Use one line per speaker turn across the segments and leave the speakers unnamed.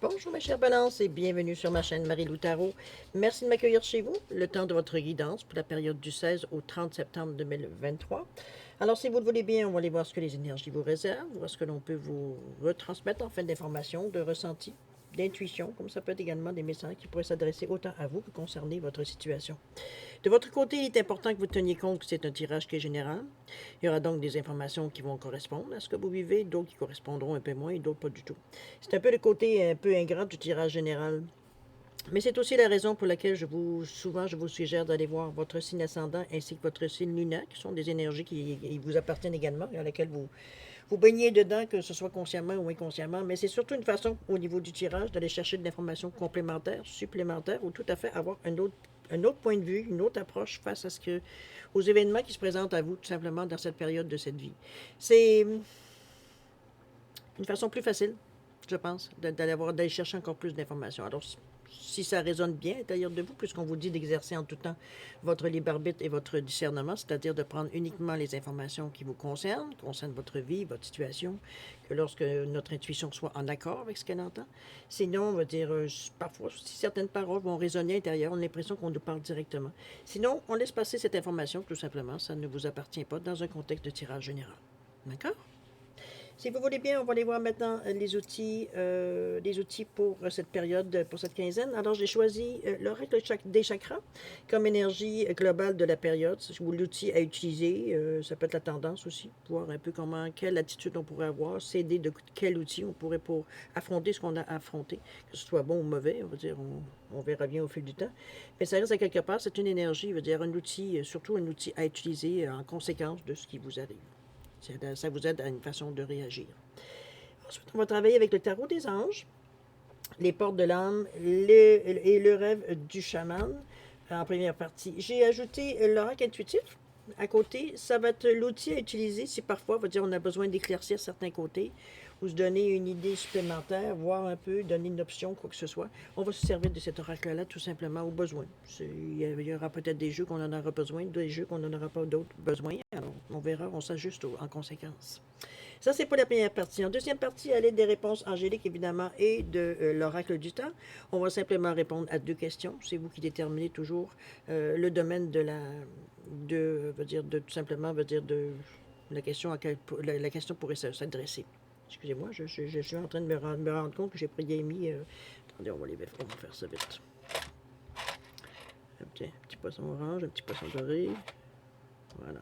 Bonjour ma chère Balance et bienvenue sur ma chaîne Marie-Lou Tarot. Merci de m'accueillir chez vous, le temps de votre guidance pour la période du 16 au 30 septembre 2023. Alors si vous le voulez bien, on va aller voir ce que les énergies vous réservent, voir ce que l'on peut vous retransmettre en fin d'informations, de ressentis, d'intuition, comme ça peut être également des messages qui pourraient s'adresser autant à vous que concerner votre situation. De votre côté, il est important que vous teniez compte que c'est un tirage qui est général. Il y aura donc des informations qui vont correspondre à ce que vous vivez, d'autres qui correspondront un peu moins et d'autres pas du tout. C'est un peu le côté un peu ingrat du tirage général. Mais c'est aussi la raison pour laquelle souvent je vous suggère d'aller voir votre signe ascendant ainsi que votre signe lunaire, qui sont des énergies qui vous appartiennent également, à laquelle vous baignez dedans, que ce soit consciemment ou inconsciemment. Mais c'est surtout une façon, au niveau du tirage, d'aller chercher de l'information complémentaire, supplémentaire, ou tout à fait avoir un autre point de vue, une autre approche face aux événements qui se présentent à vous, tout simplement, dans cette période de cette vie. C'est une façon plus facile, je pense, d'aller chercher encore plus d'informations. Alors, si ça résonne bien à l'intérieur de vous, puisqu'on vous dit d'exercer en tout temps votre libre arbitre et votre discernement, c'est-à-dire de prendre uniquement les informations qui vous concernent votre vie, votre situation, que lorsque notre intuition soit en accord avec ce qu'elle entend. Sinon, on va dire, parfois, si certaines paroles vont résonner à l'intérieur, on a l'impression qu'on nous parle directement. Sinon, on laisse passer cette information, tout simplement, ça ne vous appartient pas dans un contexte de tirage général. D'accord? Si vous voulez bien, on va aller voir maintenant les outils pour cette période, pour cette quinzaine. Alors, j'ai choisi l'oracle des chakras comme énergie globale de la période, ou l'outil à utiliser. Ça peut être la tendance aussi, voir un peu quelle attitude on pourrait avoir, s'aider de quel outil on pourrait pour affronter ce qu'on a à affronter, que ce soit bon ou mauvais, on va dire, on verra bien au fil du temps. Mais ça reste à quelque part, c'est une énergie, je veux dire, un outil, surtout un outil à utiliser en conséquence de ce qui vous arrive. Ça vous aide à une façon de réagir. Ensuite, on va travailler avec le tarot des anges, les portes de l'âme et le rêve du chaman en première partie. J'ai ajouté l'oracle intuitif. À côté, ça va être l'outil à utiliser si parfois, on va dire, on a besoin d'éclaircir certains côtés ou se donner une idée supplémentaire, voir un peu, donner une option, quoi que ce soit. On va se servir de cet oracle-là tout simplement au besoin. Il y aura peut-être des jeux qu'on en aura besoin, des jeux qu'on n'en aura pas d'autres besoin. Alors, on verra, on s'ajuste en conséquence. Ça, c'est pour la première partie. En deuxième partie, à l'aide des réponses angéliques, évidemment, et de l'oracle du temps, on va simplement répondre à deux questions. C'est vous qui déterminez toujours le domaine tout simplement, de la question à la question pourrait s'adresser. Excusez-moi, je suis en train de me rendre compte que j'ai pris mis. Attendez, on va faire ça vite. Un petit poisson orange, un petit poisson doré. Voilà.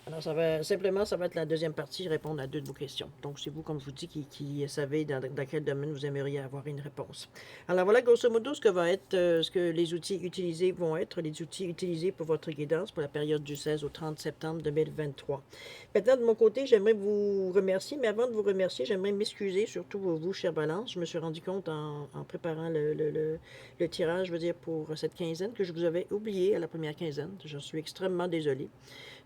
Alors, ça va être la deuxième partie, répondre à deux de vos questions. Donc, c'est vous, comme je vous dis, qui savez dans quel domaine vous aimeriez avoir une réponse. Alors, voilà, grosso modo, ce que les outils utilisés vont être, les outils utilisés pour votre guidance pour la période du 16 au 30 septembre 2023. Maintenant, de mon côté, j'aimerais vous remercier, mais avant de vous remercier, j'aimerais m'excuser, surtout vous, chère Balance. Je me suis rendu compte en préparant le tirage, je veux dire, pour cette quinzaine, que je vous avais oublié à la première quinzaine. Je suis extrêmement désolée.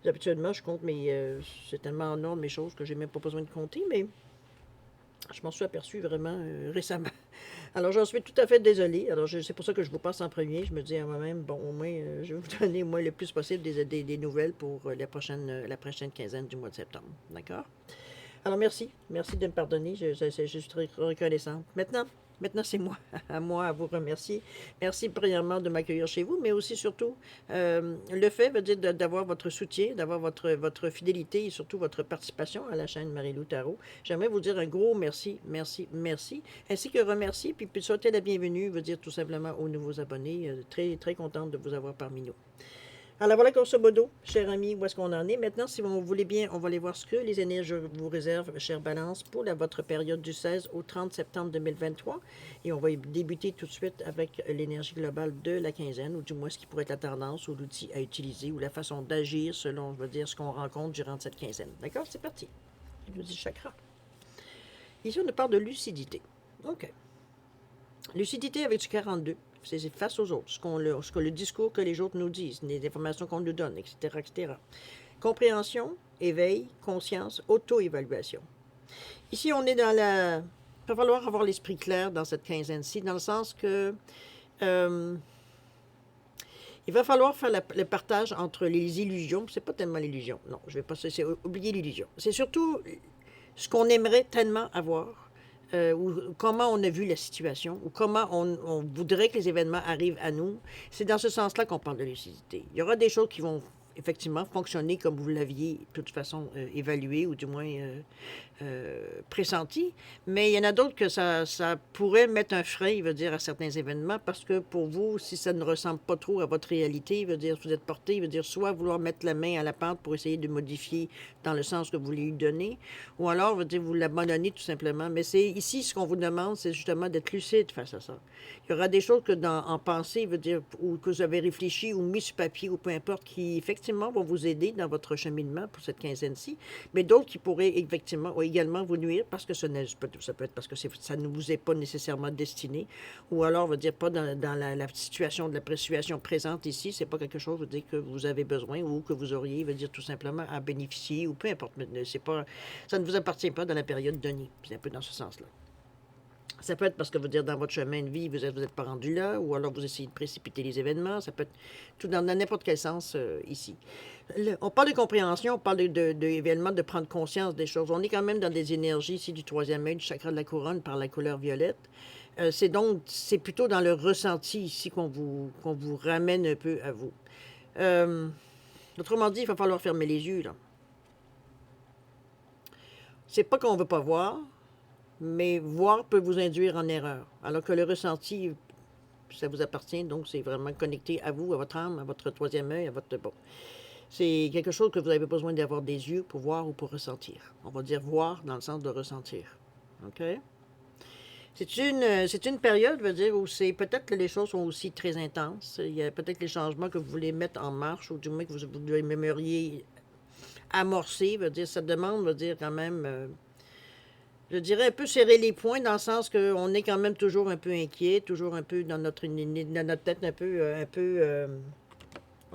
Habituellement, je compte, mais c'est tellement en ordre mes choses que j'ai même pas besoin de compter, mais je m'en suis aperçu vraiment récemment. Alors, j'en suis tout à fait désolée. Alors, c'est pour ça que je vous passe en premier. Je me dis à moi-même, bon, au moins, je vais vous donner, moi, le plus possible des nouvelles pour la prochaine quinzaine du mois de septembre. D'accord? Alors, merci. Merci de me pardonner. Je suis très reconnaissante. Maintenant, c'est moi, à moi à vous remercier. Merci premièrement de m'accueillir chez vous, mais aussi surtout le fait veut dire d'avoir votre soutien, d'avoir votre fidélité et surtout votre participation à la chaîne Marie-Lou Tarot. J'aimerais vous dire un gros merci, merci, merci, ainsi que remercier puis souhaiter la bienvenue, veut dire tout simplement aux nouveaux abonnés. Très, très contente de vous avoir parmi nous. Alors voilà, grosso modo, chers amis, où est-ce qu'on en est. Maintenant, si vous voulez bien, on va aller voir ce que les énergies vous réservent, chère Balance, pour votre période du 16 au 30 septembre 2023. Et on va débuter tout de suite avec l'énergie globale de la quinzaine, ou du moins ce qui pourrait être la tendance, ou l'outil à utiliser, ou la façon d'agir selon, je veux dire, ce qu'on rencontre durant cette quinzaine. D'accord? C'est parti. Je nous dis chakra. Ici, on parle de lucidité. OK. Lucidité avec du 42. C'est face aux autres, ce que le discours que les autres nous disent, les informations qu'on nous donne, etc., etc. Compréhension, éveil, conscience, auto-évaluation. Ici, on est dans la... Il va falloir avoir l'esprit clair dans cette quinzaine-ci, dans le sens que il va falloir faire le partage entre les illusions. C'est pas tellement l'illusion, non, je vais pas oublier l'illusion. C'est surtout ce qu'on aimerait tellement avoir, ou comment on a vu la situation, ou comment on voudrait que les événements arrivent à nous. C'est dans ce sens-là qu'on parle de lucidité. Il y aura des choses qui vont effectivement fonctionner comme vous l'aviez de toute façon évalué, ou du moins pressenti, mais il y en a d'autres que ça pourrait mettre un frein, il veut dire, à certains événements, parce que pour vous, si ça ne ressemble pas trop à votre réalité, il veut dire, vous êtes porté, il veut dire, soit vouloir mettre la main à la pente pour essayer de modifier dans le sens que vous voulez lui donner, ou alors, veut dire, vous l'abandonnez tout simplement. Mais c'est ici, ce qu'on vous demande, c'est justement d'être lucide face à ça. Il y aura des choses que en pensée, veut dire, ou que vous avez réfléchi ou mis sur papier, ou peu importe, qui effectivement vont vous aider dans votre cheminement pour cette quinzaine-ci, mais d'autres qui pourraient effectivement également vous nuire parce que ça peut être parce que ça ne vous est pas nécessairement destiné, ou alors, veut dire, pas dans la situation de la situation présente ici, c'est pas quelque chose, veut dire, que vous avez besoin ou que vous auriez, veut dire, tout simplement à bénéficier, ou peu importe, mais c'est pas, ça ne vous appartient pas dans la période donnée. C'est un peu dans ce sens-là. Ça peut être parce que, veut dire, dans votre chemin de vie, vous êtes pas rendu là, ou alors vous essayez de précipiter les événements. Ça peut être tout dans n'importe quel sens ici. On parle de compréhension, on parle également de prendre conscience des choses. On est quand même dans des énergies ici du troisième œil, du chakra de la couronne par la couleur violette. C'est plutôt dans le ressenti ici qu'on vous ramène un peu à vous. Autrement dit, il va falloir fermer les yeux, là. C'est pas qu'on veut pas voir, mais voir peut vous induire en erreur. Alors que le ressenti, ça vous appartient, donc c'est vraiment connecté à vous, à votre âme, à votre troisième œil, à votre... Bon. C'est quelque chose que vous avez besoin d'avoir des yeux pour voir ou pour ressentir. On va dire voir dans le sens de ressentir. OK? C'est une période, je veux dire, où c'est peut-être que les choses sont aussi très intenses. Il y a peut-être les changements que vous voulez mettre en marche, ou du moins que vous aimeriez amorcer. Veut dire, ça demande, veut dire, quand même... je dirais un peu serrer les poings dans le sens qu'on est quand même toujours un peu inquiet, toujours un peu dans notre tête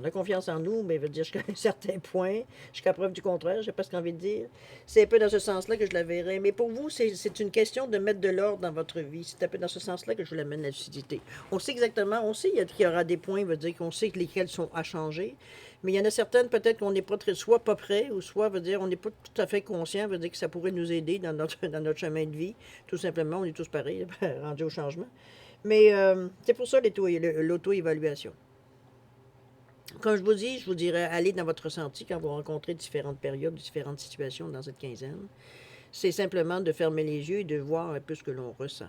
on a confiance en nous, mais veut dire jusqu'à un certain point, jusqu'à preuve du contraire, je sais pas ce qu'on envie de dire. C'est un peu dans ce sens-là que je la verrais. Mais pour vous, c'est une question de mettre de l'ordre dans votre vie. C'est un peu dans ce sens-là que je vous l'amène la lucidité. On sait exactement, on sait qu'il y aura des points, veut dire qu'on sait que lesquels sont à changer. Mais il y en a certaines, peut-être qu'on n'est pas soit pas prêt, ou soit, veut dire, on n'est pas tout à fait conscient, veut dire que ça pourrait nous aider dans notre chemin de vie. Tout simplement, on est tous pareils, rendus au changement. Mais c'est pour ça l'auto-évaluation. Comme je vous dis, je vous dirais, allez dans votre ressenti quand vous rencontrez différentes périodes, différentes situations dans cette quinzaine. C'est simplement de fermer les yeux et de voir un peu ce que l'on ressent.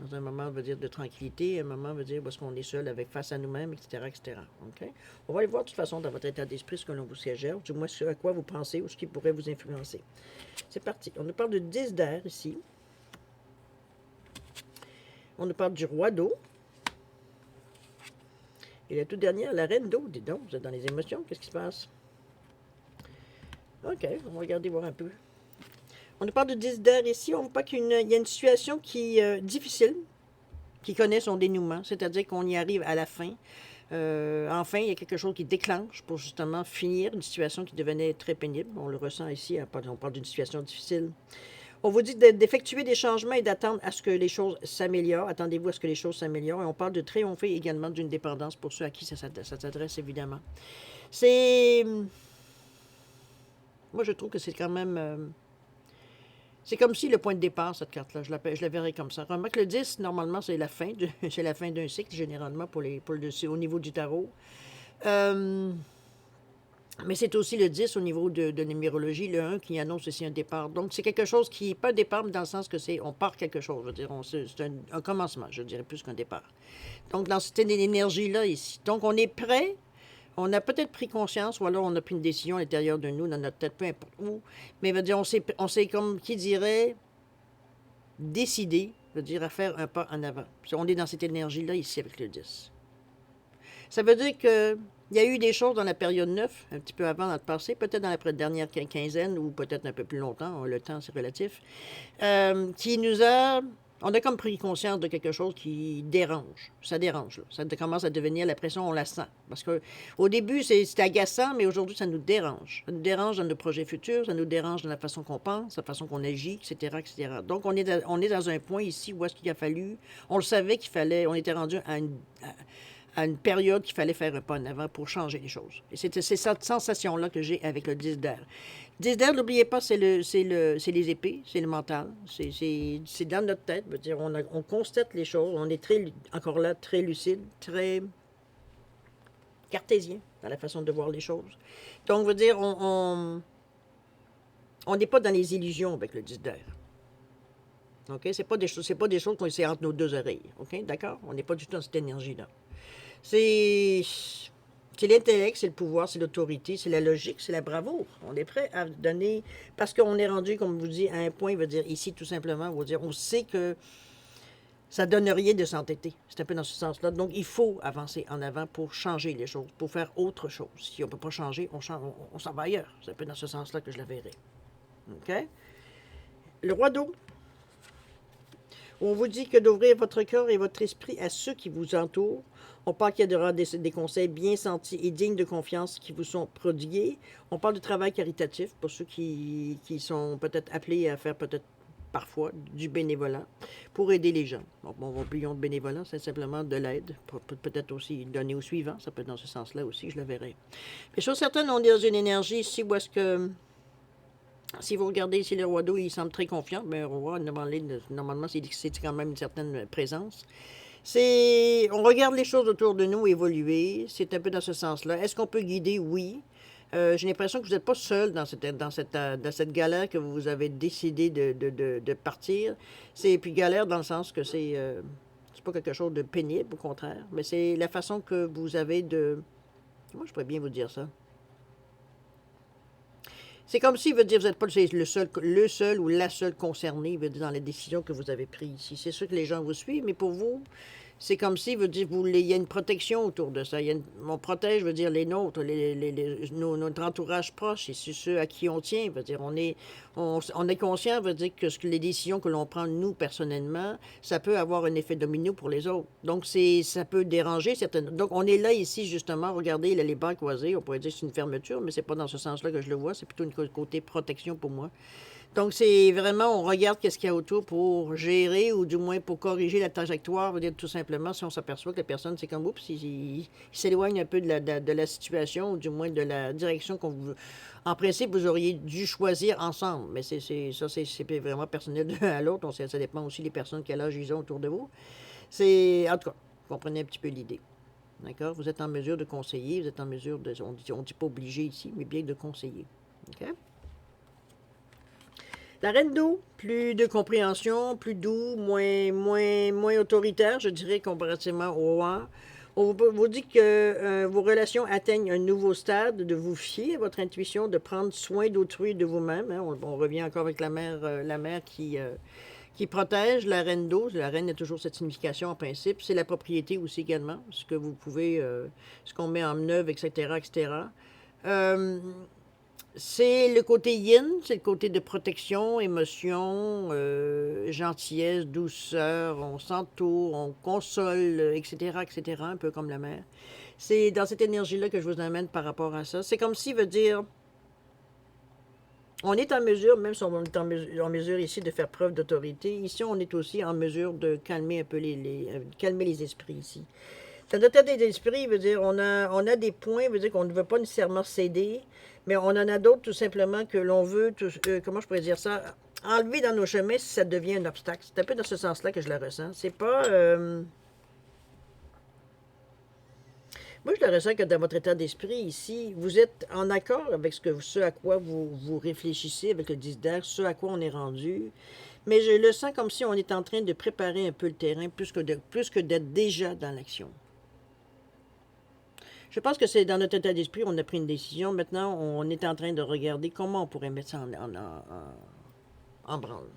Dans un moment, veut dire de tranquillité, un moment veut dire parce qu'on est seul avec face à nous-mêmes, etc., etc. Okay? On va aller voir de toute façon dans votre état d'esprit ce que l'on vous suggère, du moins ce à quoi vous pensez ou ce qui pourrait vous influencer. C'est parti. On nous parle de 10 d'air ici. On nous parle du roi d'eau. Et la toute dernière, la reine d'eau. Dis donc, vous êtes dans les émotions. Qu'est-ce qui se passe? OK, on va regarder voir un peu. On nous parle de 10 d'air ici. On voit pas qu'il y a une situation qui est difficile, qui connaît son dénouement, c'est-à-dire qu'on y arrive à la fin. Enfin, il y a quelque chose qui déclenche pour justement finir une situation qui devenait très pénible. On le ressent ici, on parle d'une situation difficile. On vous dit d'effectuer des changements et d'attendre à ce que les choses s'améliorent. Attendez-vous à ce que les choses s'améliorent. Et on parle de triompher également d'une dépendance pour ceux à qui ça s'adresse, évidemment. C'est... Moi, je trouve que c'est quand même... c'est comme si le point de départ, cette carte-là, je la verrais comme ça. Remarque, le 10, normalement, c'est la fin d'un cycle, généralement, au niveau du tarot. Mais c'est aussi le 10 au niveau de numérologie, le 1 qui annonce aussi un départ. Donc, c'est quelque chose qui n'est pas un départ, mais dans le sens que on part quelque chose. Je veux dire, c'est un commencement, je dirais, plus qu'un départ. Donc, dans cette énergie-là, ici. Donc, on est prêt. On a peut-être pris conscience, ou alors on a pris une décision à l'intérieur de nous, dans notre tête, peu importe où. Mais veut dire, on s'est comme, qui dirait, décidé, veut dire, à faire un pas en avant. Puis on est dans cette énergie-là, ici, avec le 10. Ça veut dire que il y a eu des choses dans la période 9, un petit peu avant dans le passé, peut-être dans la dernière quinzaine, ou peut-être un peu plus longtemps, le temps c'est relatif, qui nous a... On a comme pris conscience de quelque chose qui dérange. Ça dérange, là. Ça commence à devenir, la pression, on la sent. Parce qu'au début, c'était agaçant, mais aujourd'hui, ça nous dérange. Ça nous dérange dans nos projets futurs, ça nous dérange dans la façon qu'on pense, la façon qu'on agit, etc., etc. Donc, on est dans un point ici où est-ce qu'il a fallu... On le savait qu'il fallait... On était rendu à une période qu'il fallait faire un pas en avant pour changer les choses. Et c'est cette sensation-là que j'ai avec le 10 d'air. 10 d'air, n'oubliez pas, c'est les épées, c'est le mental, c'est dans notre tête. Veut dire, on constate les choses, on est très, encore là, très lucide, très cartésien dans la façon de voir les choses. Donc, veut dire, on n'est pas dans les illusions avec le 10 d'air. OK? C'est pas des choses qu'on essaie entre nos deux oreilles. OK? D'accord? On n'est pas du tout dans cette énergie-là. C'est l'intellect, c'est le pouvoir, c'est l'autorité, c'est la logique, c'est la bravoure. On est prêt à donner, parce qu'on est rendu, comme je vous dis, à un point, veut dire ici, tout simplement, veut dire, on sait que ça donne rien de s'entêter. C'est un peu dans ce sens-là. Donc, il faut avancer en avant pour changer les choses, pour faire autre chose. Si on ne peut pas changer, on s'en va ailleurs. C'est un peu dans ce sens-là que je la verrai. OK? Le roi d'eau. On vous dit que d'ouvrir votre cœur et votre esprit à ceux qui vous entourent. On parle qu'il y aura des conseils bien sentis et dignes de confiance qui vous sont prodigués. On parle de travail caritatif pour ceux qui sont peut-être appelés à faire peut-être parfois du bénévolat pour aider les gens. Donc, bon, oublions de bénévolat, c'est simplement de l'aide. Peut-être aussi donner au suivant, ça peut être dans ce sens-là aussi, je le verrai. Mais chose certaine, on est dans une énergie ici où est-ce que si vous regardez ici le roi d'eau, il semble très confiant. Mais le roi, normalement, c'est quand même une certaine présence. On regarde les choses autour de nous évoluer. C'est un peu dans ce sens-là. Est-ce qu'on peut guider? Oui. J'ai l'impression que vous n'êtes pas seul dans cette galère que vous avez décidé de partir. Puis galère dans le sens que c'est pas quelque chose de pénible, au contraire. Mais c'est la façon que vous avez de... Comment je pourrais bien vous dire ça? C'est comme si, veut dire, vous n'êtes pas le seul ou la seule concernée, veut dire, dans les décisions que vous avez prises ici. C'est sûr que les gens vous suivent, mais pour vous, c'est comme si, veut dire, il y a une protection autour de ça. On protège, veut dire, les nôtres, notre entourage proche, et c'est ceux à qui on tient, veut dire, on est conscient, veut dire, que les décisions que l'on prend, nous, personnellement, ça peut avoir un effet domino pour les autres. Donc, ça peut déranger certaines... Donc, on est là, ici, justement, regardez, là, les bancs croisés, on pourrait dire que c'est une fermeture, mais c'est pas dans ce sens-là que je le vois, c'est plutôt une côté protection pour moi. Donc, c'est vraiment, on regarde qu'est-ce qu'il y a autour pour gérer ou du moins pour corriger la trajectoire. Veut dire tout simplement, si on s'aperçoit que la personne, c'est comme, oups, il s'éloigne un peu de la situation ou du moins de la direction en principe, vous auriez dû choisir ensemble. Mais c'est vraiment personnel de l'un à l'autre. Ça dépend aussi des personnes, quel âge ils ont autour de vous. En tout cas, vous comprenez un petit peu l'idée. D'accord? Vous êtes en mesure de conseiller, vous êtes en mesure de, on dit pas obligé ici, mais bien de conseiller. OK? La reine d'eau, plus de compréhension, plus doux, moins autoritaire, je dirais, comparativement au roi. On vous dit que vos relations atteignent un nouveau stade, de vous fier à votre intuition, de prendre soin d'autrui et de vous-même. Hein. On revient encore avec la mère qui protège la reine d'eau. La reine a toujours cette signification en principe. C'est la propriété aussi également, ce que vous pouvez, ce qu'on met en œuvre, etc., etc. C'est le côté yin, c'est le côté de protection, émotion, gentillesse, douceur, on s'entoure, on console, etc., etc., un peu comme la mère. C'est dans cette énergie-là que je vous amène par rapport à ça. C'est comme si, veut dire, on est en mesure, même si on est en mesure ici de faire preuve d'autorité, ici on est aussi en mesure de calmer un peu calmer les esprits ici. Ça doit être des esprits, veut dire, on a des points, veut dire qu'on ne veut pas nécessairement céder, mais on en a d'autres tout simplement que l'on veut, comment je pourrais dire ça, enlever dans nos chemins si ça devient un obstacle. C'est un peu dans ce sens-là que je la ressens. C'est pas... Moi, je le ressens que dans votre état d'esprit ici, vous êtes en accord avec ce à quoi vous réfléchissez, avec le 10 d'air, ce à quoi on est rendu. Mais je le sens comme si on est en train de préparer un peu le terrain plus que d'être déjà dans l'action. Je pense que c'est dans notre état d'esprit, on a pris une décision. Maintenant, on est en train de regarder comment on pourrait mettre ça en branle.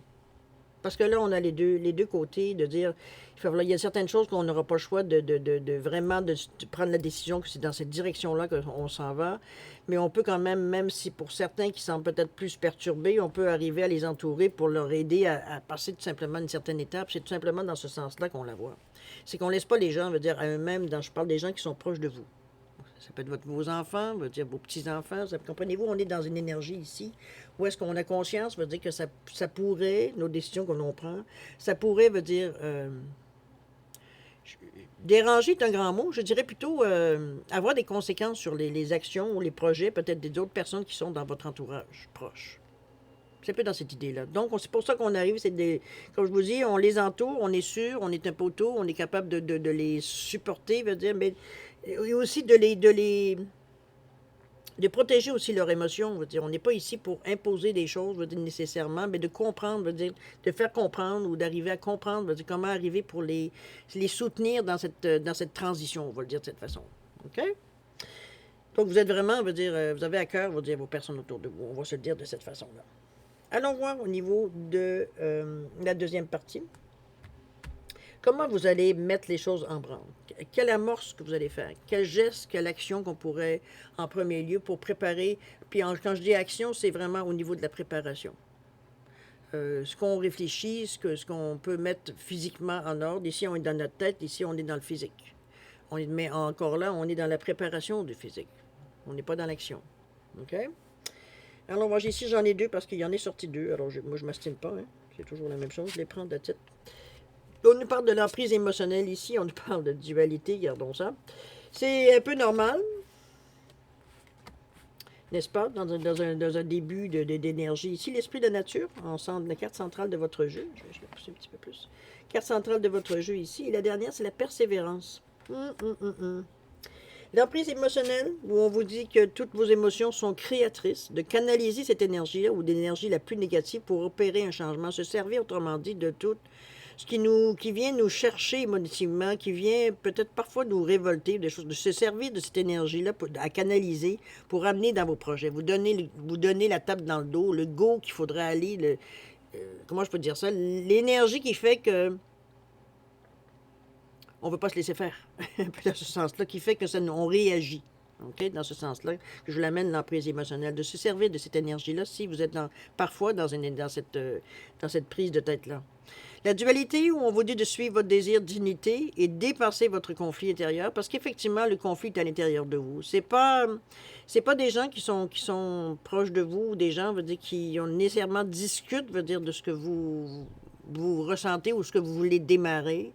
Parce que là, on a les deux côtés de dire, il y a certaines choses qu'on n'aura pas le choix vraiment de prendre la décision que c'est dans cette direction-là qu'on s'en va. Mais on peut quand même si pour certains qui semblent peut-être plus perturbés, on peut arriver à les entourer pour leur aider à passer tout simplement une certaine étape. C'est tout simplement dans ce sens-là qu'on la voit. C'est qu'on ne laisse pas les gens, veut dire, à eux-mêmes, je parle des gens qui sont proches de vous. Ça peut être vos enfants, veut dire vos petits-enfants. Comprenez-vous, on est dans une énergie ici où est-ce qu'on a conscience, veut dire que ça pourrait, nos décisions que l'on prend, ça pourrait, veut dire, Déranger est un grand mot. Je dirais plutôt avoir des conséquences sur les actions ou les projets, peut-être des autres personnes qui sont dans votre entourage proche. C'est un peu dans cette idée-là. Donc, c'est pour ça qu'on arrive, comme je vous dis, on les entoure, on est sûr, on est un poteau, on est capable de les supporter, veut dire, mais et aussi de protéger aussi leurs émotions. Veut dire, on n'est pas ici pour imposer des choses, veut dire, nécessairement, mais de comprendre, veut dire, de faire comprendre ou d'arriver à comprendre, veut dire, comment arriver pour les soutenir dans cette transition, on va le dire de cette façon. OK? Donc, vous êtes vraiment, veut dire, vous avez à cœur, veut dire, vos personnes autour de vous. On va se le dire de cette façon-là. Allons voir au niveau de la deuxième partie. Comment vous allez mettre les choses en branle? Quelle amorce que vous allez faire? Quel geste, quelle action qu'on pourrait en premier lieu pour préparer? Puis quand je dis action, c'est vraiment au niveau de la préparation. Ce qu'on réfléchit, ce qu'on peut mettre physiquement en ordre. Ici, on est dans notre tête, ici, on est dans le physique. Mais encore là, on est dans la préparation du physique. On n'est pas dans l'action. OK? Alors, moi, ici, j'en ai deux parce qu'il y en est sorti deux. Alors, moi, je ne m'estime pas. Hein. C'est toujours la même chose. Je les prends de titre. On nous parle de l'emprise émotionnelle ici. On nous parle de dualité. Gardons ça. C'est un peu normal. N'est-ce pas? Dans un début d'énergie. Ici, l'esprit de nature. On sent la carte centrale de votre jeu. Je vais la pousser un petit peu plus. Carte centrale de votre jeu ici. Et la dernière, c'est la persévérance. L'emprise émotionnelle, où on vous dit que toutes vos émotions sont créatrices, de canaliser cette énergie-là ou d'énergie la plus négative pour opérer un changement, se servir autrement dit de tout ce qui vient nous chercher émotivement, qui vient peut-être parfois nous révolter, des choses, de se servir de cette énergie-là à canaliser pour amener dans vos projets. Vous donnez la tape dans le dos, le go qu'il faudrait aller, comment je peux dire ça, l'énergie qui fait que on ne veut pas se laisser faire. Un peu dans ce sens-là, qui fait que on réagit. OK? Dans ce sens-là, que je l'amène l'emprise émotionnelle, de se servir de cette énergie-là si vous êtes parfois dans cette prise de tête-là. La dualité, où on vous dit de suivre votre désir d'unité et dépasser votre conflit intérieur, parce qu'effectivement, le conflit est à l'intérieur de vous. C'est pas des gens qui sont proches de vous, ou des gens, veut dire, qui ont nécessairement discutent, veut dire, de ce que vous ressentez ou ce que vous voulez démarrer.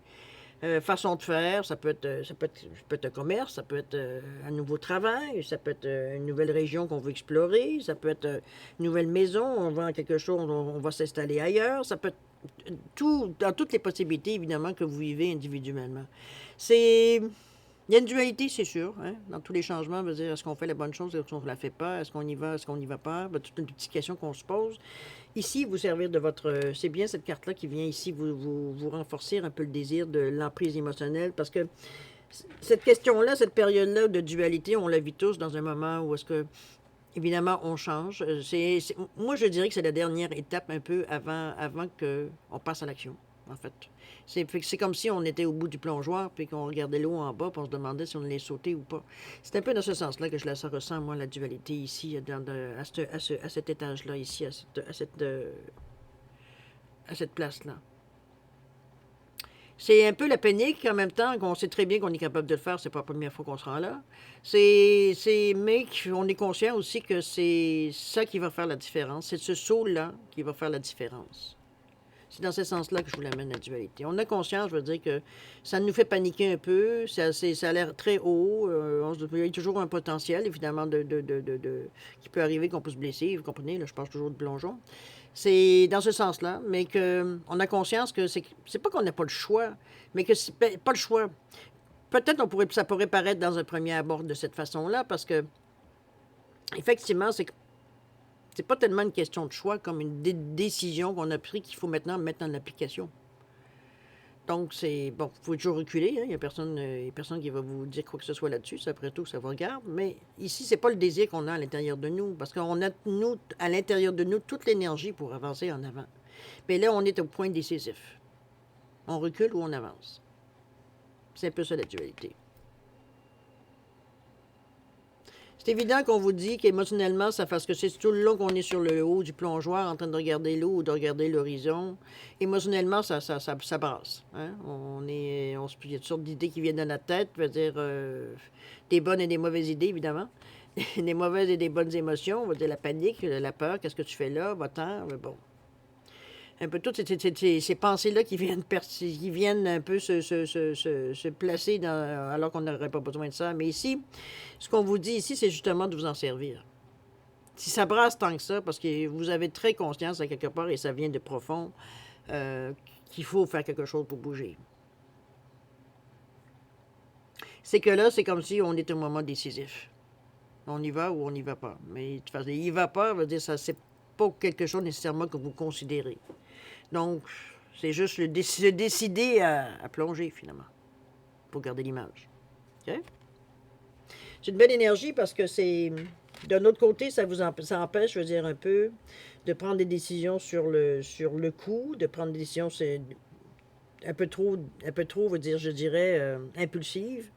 Façon de faire, ça peut être un commerce, ça peut être un nouveau travail, ça peut être une nouvelle région qu'on veut explorer, ça peut être une nouvelle maison, on vend quelque chose, on va s'installer ailleurs, ça peut être dans toutes les possibilités, évidemment, que vous vivez individuellement. Il y a une dualité, c'est sûr, hein, dans tous les changements. Veut dire, est-ce qu'on fait la bonne chose, est-ce qu'on ne la fait pas, est-ce qu'on y va, est-ce qu'on n'y va pas? Ben, toute une petite question qu'on se pose. Ici, vous servir de votre... C'est bien cette carte-là qui vient ici vous renforcer un peu le désir de l'emprise émotionnelle, parce que cette question-là, cette période-là de dualité, on la vit tous dans un moment où est-ce que, évidemment, on change. Moi, je dirais que c'est la dernière étape un peu avant qu'on passe à l'action, en fait. C'est comme si on était au bout du plongeoir, puis qu'on regardait l'eau en bas, puis on se demandait si on allait sauter ou pas. C'est un peu dans ce sens-là que je ressens, moi, la dualité ici, à cet étage-là, ici, à cette place-là. C'est un peu la panique, en même temps qu'on sait très bien qu'on est capable de le faire, c'est pas la première fois qu'on se rend là. Mais on est conscient aussi que c'est ça qui va faire la différence. C'est ce saut-là qui va faire la différence. C'est dans ce sens-là que je vous l'amène, la dualité. On a conscience, je veux dire, que ça nous fait paniquer un peu, ça a l'air très haut, il y a toujours un potentiel, évidemment, qui peut arriver, qu'on peut se blesser, vous comprenez, là, je parle toujours de plongeon. C'est dans ce sens-là, mais qu'on a conscience que c'est pas qu'on n'a pas le choix, mais que c'est pas le choix. Peut-être ça pourrait paraître dans un premier abord de cette façon-là, parce que, effectivement, c'est pas tellement une question de choix comme une décision qu'on a prise qu'il faut maintenant mettre en application. Donc, il faut toujours reculer. Hein. Il n'y a personne qui va vous dire quoi que ce soit là-dessus. C'est après tout, ça vous regarde. Mais ici, c'est pas le désir qu'on a à l'intérieur de nous. Parce qu'on a, nous, à l'intérieur de nous, toute l'énergie pour avancer en avant. Mais là, on est au point décisif. On recule ou on avance. C'est un peu ça, la dualité. C'est évident qu'on vous dit qu'émotionnellement, ça parce que c'est tout le long qu'on est sur le haut du plongeoir en train de regarder l'eau ou de regarder l'horizon. Émotionnellement, ça brasse. Hein? Il y a toutes sortes d'idées qui viennent dans notre tête, veut dire des bonnes et des mauvaises idées, évidemment. Des mauvaises et des bonnes émotions, on va dire la panique, la peur, qu'est-ce que tu fais là, va-t'en, bon. un peu toutes ces pensées-là qui viennent un peu se placer alors qu'on n'aurait pas besoin de ça. Mais ici, ce qu'on vous dit ici, c'est justement de vous en servir. Si ça brasse tant que ça, parce que vous avez très conscience à quelque part, et ça vient de profond, euh, qu'il faut faire quelque chose pour bouger. C'est que là, c'est comme si on est au moment décisif. On y va ou on n'y va pas. Mais de toute façon, il va pas, veut dire ça, c'est pas quelque chose nécessairement que vous considérez. Donc, c'est juste se décider à plonger, finalement, pour garder l'image. OK? C'est une belle énergie parce que c'est... D'un autre côté, ça ça empêche, je veux dire, un peu de prendre des décisions sur le coup, de prendre des décisions c'est un peu trop, je dirais, impulsives.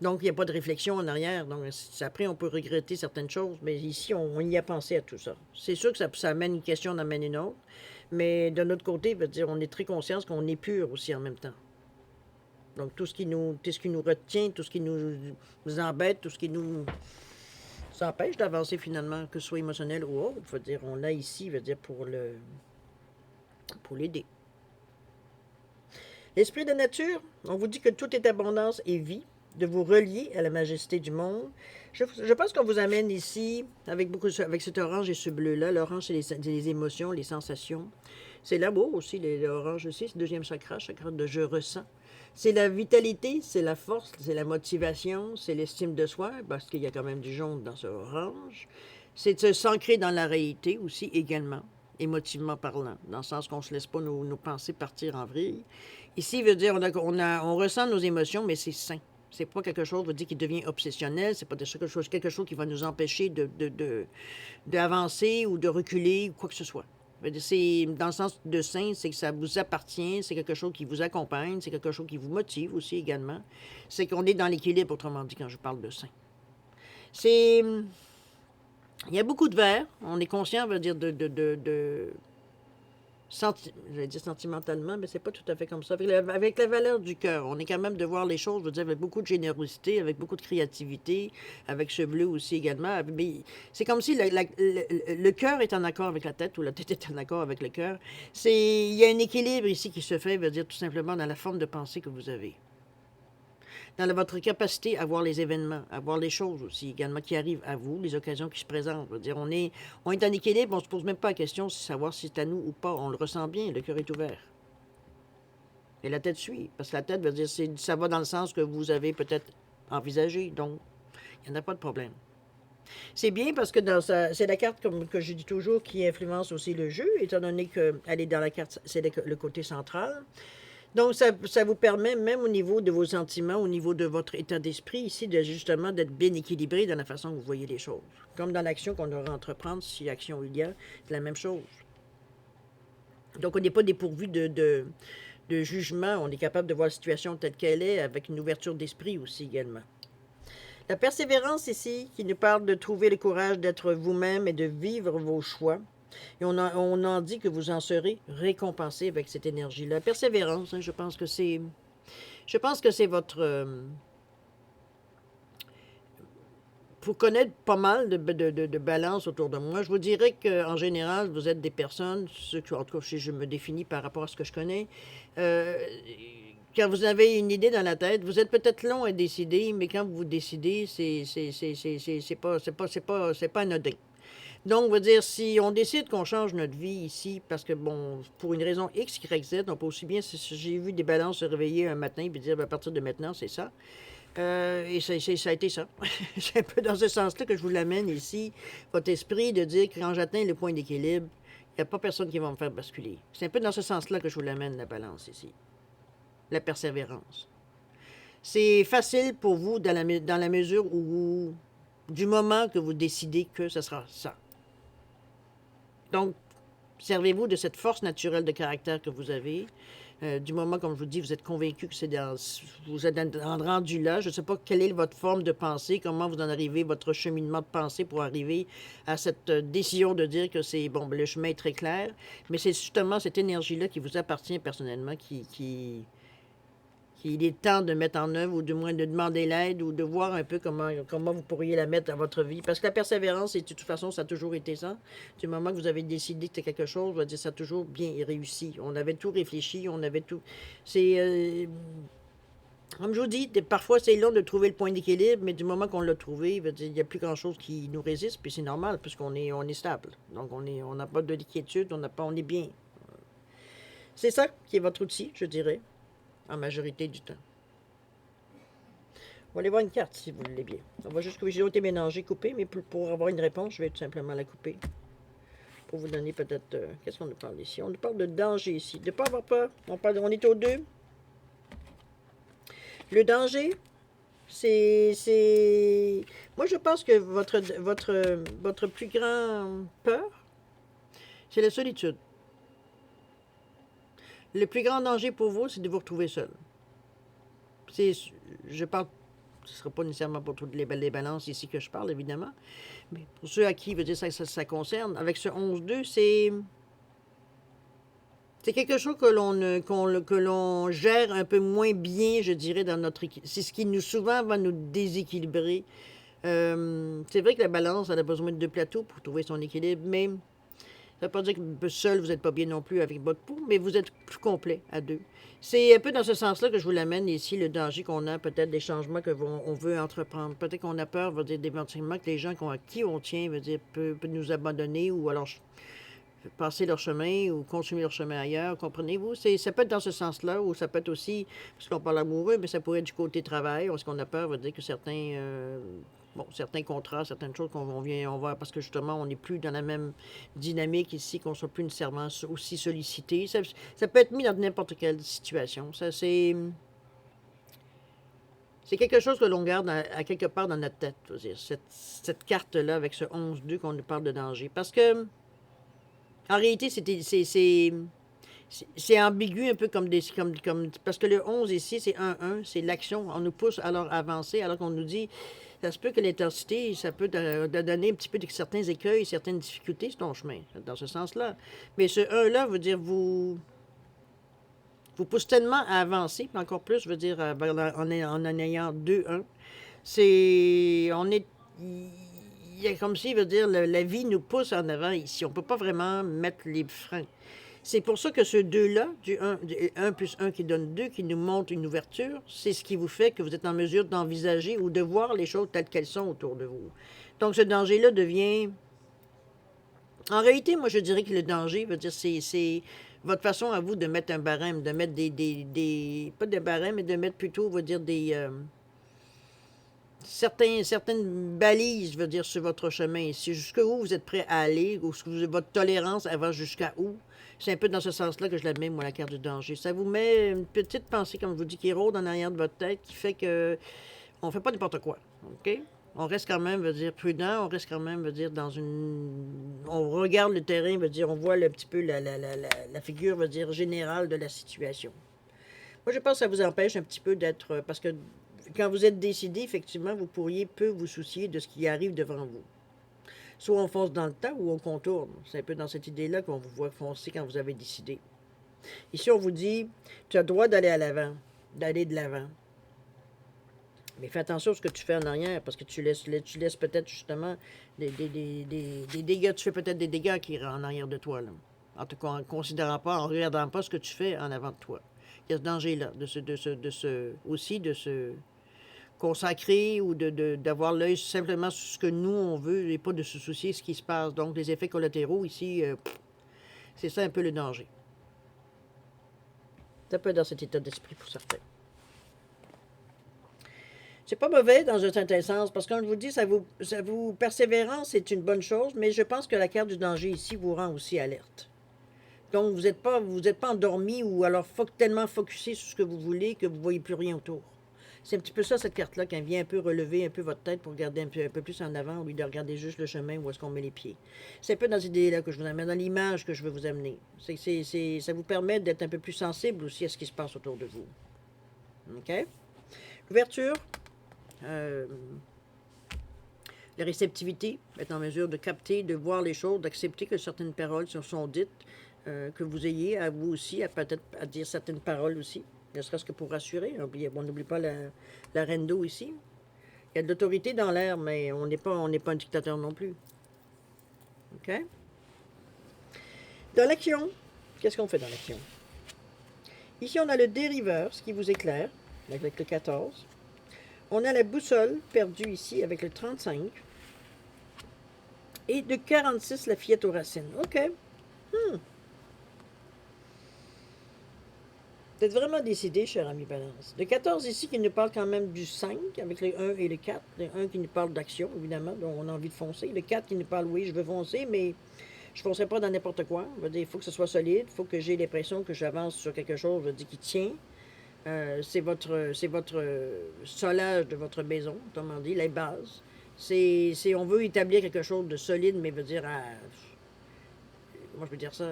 Donc, il n'y a pas de réflexion en arrière. Donc, après, on peut regretter certaines choses, mais ici, on y a pensé à tout ça. C'est sûr que ça amène une question, on amène une autre. Mais d'un autre côté, veut dire, on est très conscient qu'on est pur aussi en même temps. Donc, tout ce qui nous retient, tout ce qui nous embête, tout ce qui nous empêche d'avancer finalement, que ce soit émotionnel ou autre, veut dire, on a ici, veut dire, pour l'aider. L'esprit de nature, on vous dit que tout est abondance et vie, de vous relier à la majesté du monde. Je pense qu'on vous amène ici, avec cet orange et ce bleu-là. L'orange, c'est les émotions, les sensations. C'est l'amour aussi, l'orange aussi, c'est le deuxième chakra de je ressens. C'est la vitalité, c'est la force, c'est la motivation, c'est l'estime de soi, parce qu'il y a quand même du jaune dans ce orange. C'est de se s'ancrer dans la réalité aussi également, émotivement parlant, dans le sens qu'on ne se laisse pas nos pensées partir en vrille. Ici, veut dire on ressent nos émotions, mais c'est sain. C'est pas quelque chose, veut dire, qui devient obsessionnel, c'est pas quelque chose qui va nous empêcher d'avancer ou de reculer ou quoi que ce soit. C'est dans le sens de sain, c'est que ça vous appartient, c'est quelque chose qui vous accompagne, c'est quelque chose qui vous motive aussi également. C'est qu'on est dans l'équilibre, autrement dit, quand je parle de sain. C'est... Il y a beaucoup de vert, on est conscient, veut dire, j'allais dire sentimentalement, mais c'est pas tout à fait comme ça. Avec la valeur du cœur, on est quand même de voir les choses, je veux dire, avec beaucoup de générosité, avec beaucoup de créativité, avec ce bleu aussi également. Mais c'est comme si le cœur est en accord avec la tête, ou la tête est en accord avec le cœur. Il y a un équilibre ici qui se fait, veut dire, tout simplement dans la forme de pensée que vous avez. Dans votre capacité à voir les événements, à voir les choses aussi également qui arrivent à vous, les occasions qui se présentent. Je veux dire, on est en équilibre, on ne se pose même pas la question de savoir si c'est à nous ou pas. On le ressent bien, le cœur est ouvert. Et la tête suit, parce que la tête veut dire ça va dans le sens que vous avez peut-être envisagé, donc il n'y en a pas de problème. C'est bien parce que c'est la carte, comme que je dis toujours, qui influence aussi le jeu, étant donné qu'elle est dans la carte, c'est le côté central. Donc, ça vous permet, même au niveau de vos sentiments, au niveau de votre état d'esprit, ici, justement, d'être bien équilibré dans la façon que vous voyez les choses. Comme dans l'action qu'on aura à entreprendre, si action il y a, c'est la même chose. Donc, on n'est pas dépourvu de jugement, on est capable de voir la situation telle qu'elle est, avec une ouverture d'esprit aussi également. La persévérance ici, qui nous parle de trouver le courage d'être vous-même et de vivre vos choix. Et on en dit que vous en serez récompensé avec cette énergie-là. Persévérance, hein, je pense que c'est votre... pour connaître pas mal de balance autour de moi, je vous dirais qu'en général, vous êtes des personnes, en tout cas, si je me définis par rapport à ce que je connais, quand vous avez une idée dans la tête, vous êtes peut-être long à décider, mais quand vous décidez, c'est pas anodin. Donc, on va dire, si on décide qu'on change notre vie ici, parce que, bon, pour une raison X, Y, Z, on peut aussi bien, si j'ai vu des balances se réveiller un matin et dire, ben, à partir de maintenant, c'est ça. Et ça a été ça. C'est un peu dans ce sens-là que je vous l'amène ici, votre esprit, de dire que quand j'atteins le point d'équilibre, il n'y a pas personne qui va me faire basculer. C'est un peu dans ce sens-là que je vous l'amène, la balance ici. La persévérance. C'est facile pour vous dans la mesure où, du moment que vous décidez que ce sera ça. Donc, servez-vous de cette force naturelle de caractère que vous avez. Du moment, comme je vous dis, vous êtes convaincu que vous êtes rendu là. Je ne sais pas quelle est votre forme de pensée, comment vous en arrivez, votre cheminement de pensée pour arriver à cette décision de dire que c'est bon, le chemin est très clair. Mais c'est justement cette énergie-là qui vous appartient personnellement qui qu'il est temps de mettre en œuvre, ou du moins de demander l'aide, ou de voir un peu comment vous pourriez la mettre dans votre vie. Parce que la persévérance, de toute façon, ça a toujours été ça. Du moment que vous avez décidé que c'était quelque chose, on va dire, ça a toujours bien réussi. On avait tout réfléchi, on avait tout... C'est... comme je vous dis, parfois c'est long de trouver le point d'équilibre, mais du moment qu'on l'a trouvé, il n'y a plus grand-chose qui nous résiste, puis c'est normal, puisqu'on est stable. Donc on n'a pas de l'inquiétude, on est bien. C'est ça qui est votre outil, je dirais, en majorité du temps. On va aller voir une carte, si vous voulez bien. On va juste que j'ai été mélangé, coupé, mais pour avoir une réponse, je vais tout simplement la couper. Pour vous donner peut-être... qu'est-ce qu'on nous parle ici? On nous parle de danger ici. De ne pas avoir peur. On est au 2. Le danger, c'est... Moi, je pense que votre plus grand peur, c'est la solitude. Le plus grand danger pour vous, c'est de vous retrouver seul. Je parle, ce ne sera pas nécessairement pour toutes les balances ici que je parle, évidemment, mais pour ceux à qui veut dire ça concerne, avec ce 11-2, c'est quelque chose que l'on gère un peu moins bien, je dirais, dans notre équipe. C'est ce qui souvent va nous déséquilibrer. C'est vrai que la balance, elle a besoin de 2 plateaux pour trouver son équilibre, mais ça ne veut pas dire que seul, vous n'êtes pas bien non plus avec votre peau, mais vous êtes plus complet à 2. C'est un peu dans ce sens-là que je vous l'amène ici, le danger qu'on a, peut-être des changements qu'on veut entreprendre. Peut-être qu'on a peur, veut dire, éventuellement, que les gens à qui on tient, veut dire, peuvent nous abandonner ou alors passer leur chemin ou continuer leur chemin ailleurs, comprenez-vous? Ça peut être dans ce sens-là, ou ça peut être aussi, parce qu'on parle amoureux, mais ça pourrait être du côté travail, parce qu'on a peur, veut dire que certains contrats, certaines choses on va, parce que justement, on n'est plus dans la même dynamique ici, qu'on ne soit plus nécessairement aussi sollicité. Ça peut être mis dans n'importe quelle situation. Ça, c'est quelque chose que l'on garde à quelque part dans notre tête, je veux dire, cette carte-là, avec ce 11-2 qu'on nous parle de danger. Parce que, en réalité, c'est ambigu un peu parce que le 11 ici, c'est 1-1, c'est l'action. On nous pousse alors à avancer, alors qu'on nous dit, ça se peut que l'intensité, ça peut donner un petit peu de certains écueils, certaines difficultés sur ton chemin, dans ce sens-là. Mais ce 1-là veut dire vous pousse tellement à avancer, puis encore plus, veut dire, en ayant 2-1. Il y a comme si, veut dire, la vie nous pousse en avant ici. On ne peut pas vraiment mettre les freins. C'est pour ça que ce 2-là, du 1 plus 1 qui donne 2, qui nous montre une ouverture, c'est ce qui vous fait que vous êtes en mesure d'envisager ou de voir les choses telles qu'elles sont autour de vous. Donc, ce danger-là devient... En réalité, moi, je dirais que le danger, veut dire, c'est votre façon à vous de mettre un barème, de mettre pas de barème, mais de mettre plutôt, veut dire, certaines balises, veut dire, sur votre chemin. C'est jusqu'où vous êtes prêt à aller, ou votre tolérance, elle va jusqu'à où. C'est un peu dans ce sens-là que je la mets, moi, la carte du danger. Ça vous met une petite pensée, comme je vous dis, qui rôde en arrière de votre tête, qui fait que on fait pas n'importe quoi, OK? On reste quand même, veut dire, prudent, on reste quand même, veut dire, on regarde le terrain, veut dire, on voit un petit peu la figure, veut dire, générale de la situation. Moi, je pense que ça vous empêche un petit peu d'être... Parce que quand vous êtes décidé, effectivement, vous pourriez peu vous soucier de ce qui arrive devant vous. Soit on fonce dans le temps ou on contourne. C'est un peu dans cette idée-là qu'on vous voit foncer quand vous avez décidé. Ici, on vous dit, tu as le droit d'aller à l'avant, d'aller de l'avant. Mais fais attention à ce que tu fais en arrière, parce que tu laisses peut-être justement des dégâts. Tu fais peut-être des dégâts qui sont en arrière de toi, là. En tout cas, en ne considérant pas, en ne regardant pas ce que tu fais en avant de toi. Il y a ce danger-là, aussi de se consacrer ou d'avoir l'œil simplement sur ce que nous, on veut, et pas de se soucier de ce qui se passe. Donc, les effets collatéraux, ici, c'est ça un peu le danger. Ça peut être dans cet état d'esprit pour certains. C'est pas mauvais dans un certain sens, parce que, comme je vous dis, ça vous persévérance, c'est une bonne chose, mais je pense que la carte du danger ici vous rend aussi alerte. Donc, vous n'êtes pas endormi ou alors tellement focusé sur ce que vous voulez que vous ne voyez plus rien autour. C'est un petit peu ça, cette carte-là, qui vient un peu relever un peu votre tête pour regarder un peu plus en avant, au lieu de regarder juste le chemin où est-ce qu'on met les pieds. C'est un peu dans cette idée-là que je vous amène, dans l'image que je veux vous amener. Ça vous permet d'être un peu plus sensible aussi à ce qui se passe autour de vous. OK? L'ouverture. La réceptivité, être en mesure de capter, de voir les choses, d'accepter que certaines paroles sont dites, que vous ayez à vous aussi, peut-être à dire certaines paroles aussi. ne serait-ce que pour rassurer. On n'oublie pas la reine d'eau ici. Il y a de l'autorité dans l'air, mais on n'est pas un dictateur non plus. OK? Dans l'action, qu'est-ce qu'on fait dans l'action? Ici, on a le dériveur, ce qui vous éclaire, avec le 14. On a la boussole perdue ici avec le 35. Et de 46, la fillette aux racines. OK. Vous êtes vraiment décidé, cher ami Balance. Le 14 ici qui nous parle quand même du 5 avec le 1 et le 4. Le 1 qui nous parle d'action, évidemment, dont on a envie de foncer. Le 4 qui nous parle, oui, je veux foncer, mais je ne foncerai pas dans n'importe quoi. Je veux dire, il faut que ce soit solide, il faut que j'ai l'impression que j'avance sur quelque chose, je veux dire, qui tient. C'est votre solage de votre maison, autrement dit, les bases. On veut établir quelque chose de solide, mais veut dire, moi je veux dire ça,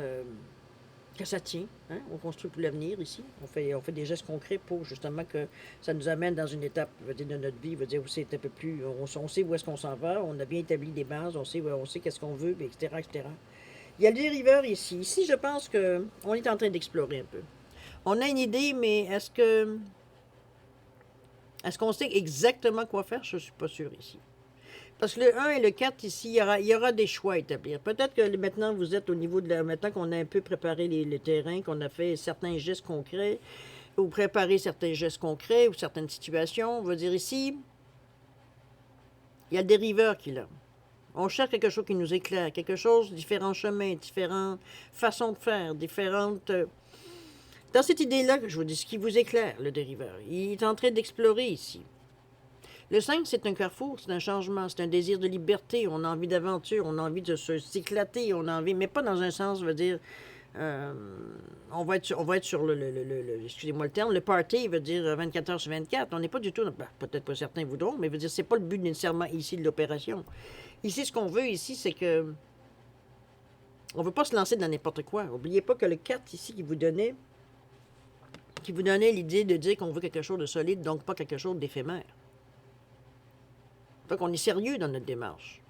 que ça tient. Hein? On construit pour l'avenir ici. On fait des gestes concrets pour justement que ça nous amène dans une étape veut dire, de notre vie, veut dire où c'est un peu plus. On sait où est-ce qu'on s'en va, on a bien établi des bases, on sait qu'est-ce qu'on veut, etc., etc. Il y a le dériveur ici. Ici, je pense qu'on est en train d'explorer un peu. On a une idée, mais est-ce qu'on sait exactement quoi faire? Je ne suis pas sûr ici. Parce que le 1 et le 4, ici, il y aura des choix à établir. Peut-être que maintenant, vous êtes au niveau de la... Maintenant qu'on a un peu préparé le terrain, qu'on a fait certains gestes concrets, ou préparé certains gestes concrets, ou certaines situations, on va dire ici, il y a le dériveur qui est là. On cherche quelque chose qui nous éclaire, quelque chose, différents chemins, différentes façons de faire, différentes... Dans cette idée-là, je vous dis, ce qui vous éclaire, le dériveur, il est en train d'explorer ici. Le 5, c'est un carrefour, c'est un changement, c'est un désir de liberté, on a envie d'aventure, on a envie de s'éclater, on a envie, mais pas dans un sens, je veux dire, on va être sur excusez-moi le terme, le party, veut dire 24 heures sur 24, on n'est pas du tout, ben, peut-être pas certains voudront, mais veut dire, c'est pas le but nécessairement ici de l'opération. Ici, ce qu'on veut ici, c'est que on veut pas se lancer dans n'importe quoi. N'oubliez pas que le 4 ici qui vous donnait l'idée de dire qu'on veut quelque chose de solide, donc pas quelque chose d'éphémère. Donc, on est sérieux dans notre démarche.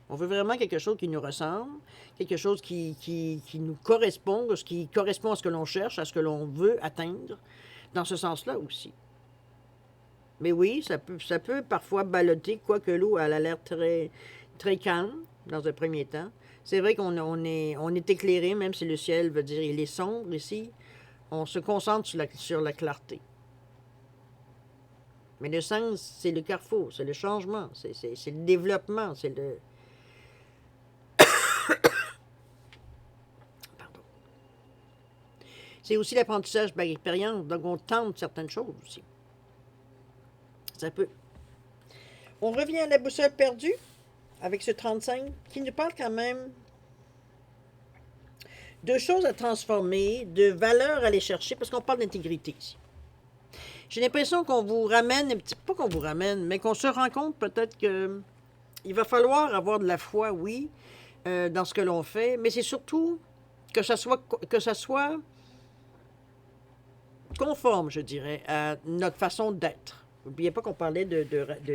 On veut vraiment quelque chose qui nous ressemble, quelque chose qui nous correspond, qui correspond à ce que l'on cherche, à ce que l'on veut atteindre, dans ce sens-là aussi. Mais oui, ça peut parfois balloter, quoique l'eau, elle a l'air très, très calme dans un premier temps. C'est vrai qu'on est éclairé, même si le ciel veut dire il est sombre ici. On se concentre sur la clarté. Mais le sens, c'est le carrefour, c'est le changement, c'est le développement, c'est le... Pardon. C'est aussi l'apprentissage par expérience, donc on tente certaines choses aussi. Ça peut. On revient à la boussole perdue, avec ce 35, qui nous parle quand même de choses à transformer, de valeurs à aller chercher, parce qu'on parle d'intégrité ici. J'ai l'impression qu'on vous ramène, pas qu'on vous ramène, mais qu'on se rend compte peut-être que il va falloir avoir de la foi, oui, dans ce que l'on fait, mais c'est surtout que ça soit conforme, je dirais, à notre façon d'être. N'oubliez pas qu'on parlait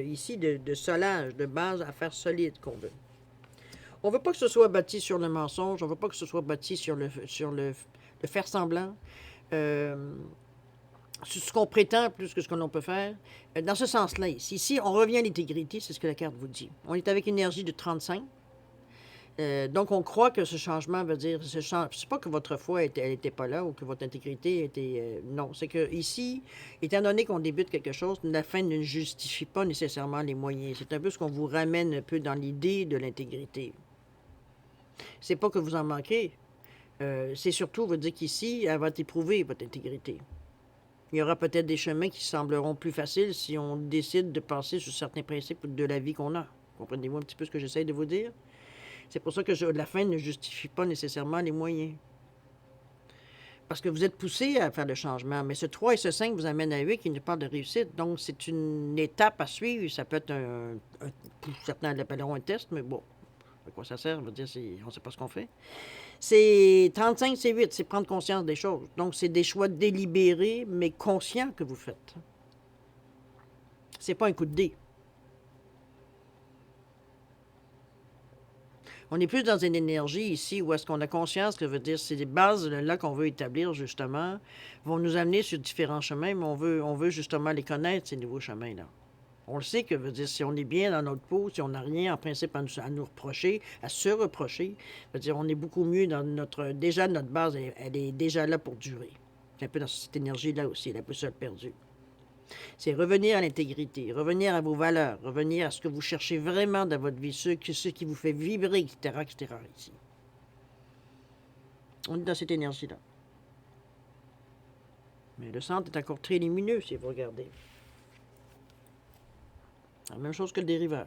ici de solage, de base à faire solide qu'on veut. On ne veut pas que ce soit bâti sur le mensonge, on ne veut pas que ce soit bâti sur le faire semblant. Ce qu'on prétend plus que ce que l'on peut faire. Dans ce sens-là, ici, on revient à l'intégrité, c'est ce que la carte vous dit. On est avec une énergie de 35. Donc, on croit que ce changement veut dire... C'est pas que votre foi n'était pas là ou que votre intégrité était... non, c'est que ici, étant donné qu'on débute quelque chose, la fin ne justifie pas nécessairement les moyens. C'est un peu ce qu'on vous ramène un peu dans l'idée de l'intégrité. C'est pas que vous en manquez. C'est surtout, veut dire qu'ici, elle va éprouver votre intégrité. Il y aura peut-être des chemins qui sembleront plus faciles si on décide de passer sur certains principes de la vie qu'on a. Comprenez-vous un petit peu ce que j'essaie de vous dire? C'est pour ça que la fin ne justifie pas nécessairement les moyens. Parce que vous êtes poussé à faire le changement, mais ce 3 et ce 5 vous amènent à 8 qui nous parle de réussite. Donc, c'est une étape à suivre. Ça peut être certains l'appelleront un test, mais bon, à quoi ça sert? On va dire, on ne sait pas ce qu'on fait. C'est 35, c'est 8, c'est prendre conscience des choses. Donc, c'est des choix délibérés, mais conscients que vous faites. C'est pas un coup de dé. On est plus dans une énergie ici où est-ce qu'on a conscience que veut dire c'est des bases là qu'on veut établir justement, vont nous amener sur différents chemins, mais on veut justement les connaître, ces nouveaux chemins-là. On le sait que veut dire si on est bien dans notre peau, si on n'a rien en principe à nous reprocher, à se reprocher, veut dire on est beaucoup mieux dans notre. Déjà notre base, elle est déjà là pour durer. C'est un peu dans cette énergie-là aussi, la boussole perdue. C'est revenir à l'intégrité, revenir à vos valeurs, revenir à ce que vous cherchez vraiment dans votre vie, ce qui vous fait vibrer, etc., etc., ici. On est dans cette énergie-là. Mais le centre est encore très lumineux, si vous regardez. La même chose que le dériveur.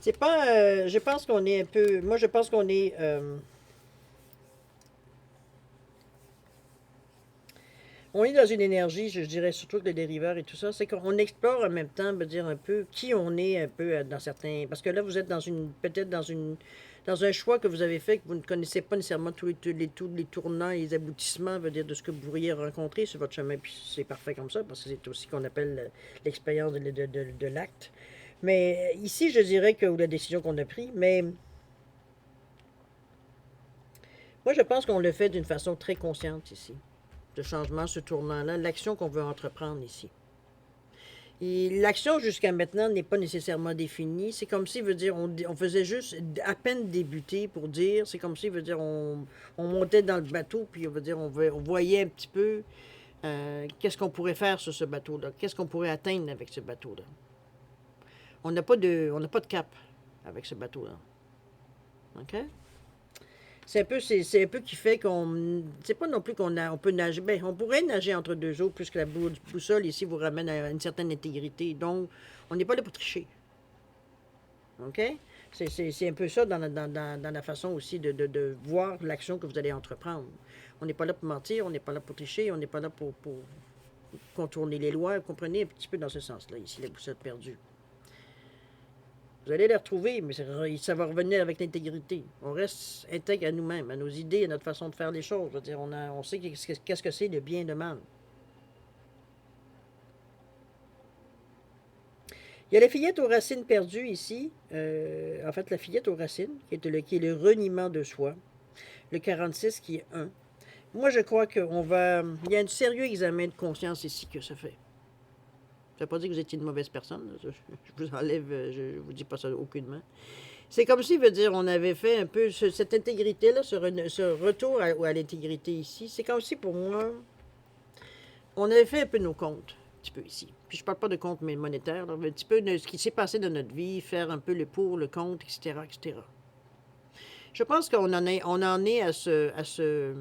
C'est pas... je pense qu'on est un peu... Moi, je pense qu'on est... on est dans une énergie, je dirais surtout que le dériveur et tout ça, c'est qu'on explore en même temps, veut dire un peu qui on est un peu dans certains... Parce que là, vous êtes dans une... peut-être dans un choix que vous avez fait, que vous ne connaissez pas nécessairement tous les tournants et les aboutissements, veut dire de ce que vous pourriez rencontrer sur votre chemin, puis c'est parfait comme ça, parce que c'est aussi qu'on appelle l'expérience de l'acte. Mais ici, je dirais que, ou la décision qu'on a prise, mais moi, je pense qu'on le fait d'une façon très consciente ici. De changement, ce tournant-là, l'action qu'on veut entreprendre ici. Et l'action jusqu'à maintenant n'est pas nécessairement définie. C'est comme si, veut dire, on faisait juste à peine débuter pour dire, c'est comme si, veut dire, on montait dans le bateau, puis veut dire, on voyait un petit peu qu'est-ce qu'on pourrait faire sur ce bateau-là, qu'est-ce qu'on pourrait atteindre avec ce bateau-là. On n'a pas de cap avec ce bateau-là. OK? C'est un peu qui fait qu'on. C'est pas non plus on peut nager. Ben, on pourrait nager entre deux eaux, puisque la boussole ici vous ramène à une certaine intégrité. Donc, on n'est pas là pour tricher. OK? C'est un peu ça dans la façon aussi de voir l'action que vous allez entreprendre. On n'est pas là pour mentir, on n'est pas là pour tricher, on n'est pas là pour contourner les lois. Vous comprenez un petit peu dans ce sens-là, ici, la boussole perdue. Vous allez les retrouver, mais ça va revenir avec l'intégrité. On reste intègre à nous-mêmes, à nos idées, à notre façon de faire les choses. Je veux dire, on sait qu'est-ce que c'est le bien et le mal. Il y a la fillette aux racines perdues ici. En fait, la fillette aux racines, qui est le reniement de soi. Le 46 qui est 1. Moi, je crois qu'on va... Il y a un sérieux examen de conscience ici que ça fait. Ça ne veut pas dire que vous étiez une mauvaise personne. Je vous enlève, je ne vous dis pas ça aucunement. C'est comme si, veut dire, on avait fait un peu cette intégrité-là, ce retour à l'intégrité ici. C'est comme si, pour moi, on avait fait un peu nos comptes, un petit peu ici. Puis je parle pas de comptes monétaires, là, mais un petit peu de ce qui s'est passé dans notre vie, faire un peu le pour, le contre, etc., etc. Je pense qu'on en est à ce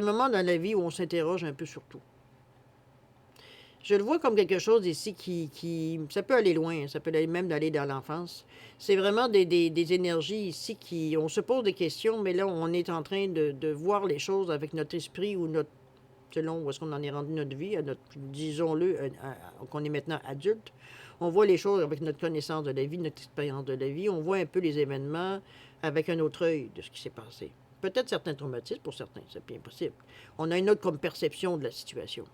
moment dans la vie où on s'interroge un peu sur tout. Je le vois comme quelque chose ici qui ça peut aller loin, ça peut aller même d'aller dans l'enfance. C'est vraiment des énergies ici qui, on se pose des questions, mais là, on est en train de voir les choses avec notre esprit ou notre, selon où est-ce qu'on en est rendu notre vie, à notre, disons-le, qu'on est maintenant adulte. On voit les choses avec notre connaissance de la vie, notre expérience de la vie. On voit un peu les événements avec un autre œil de ce qui s'est passé. Peut-être certains traumatismes pour certains, c'est bien possible. On a une autre comme perception de la situation.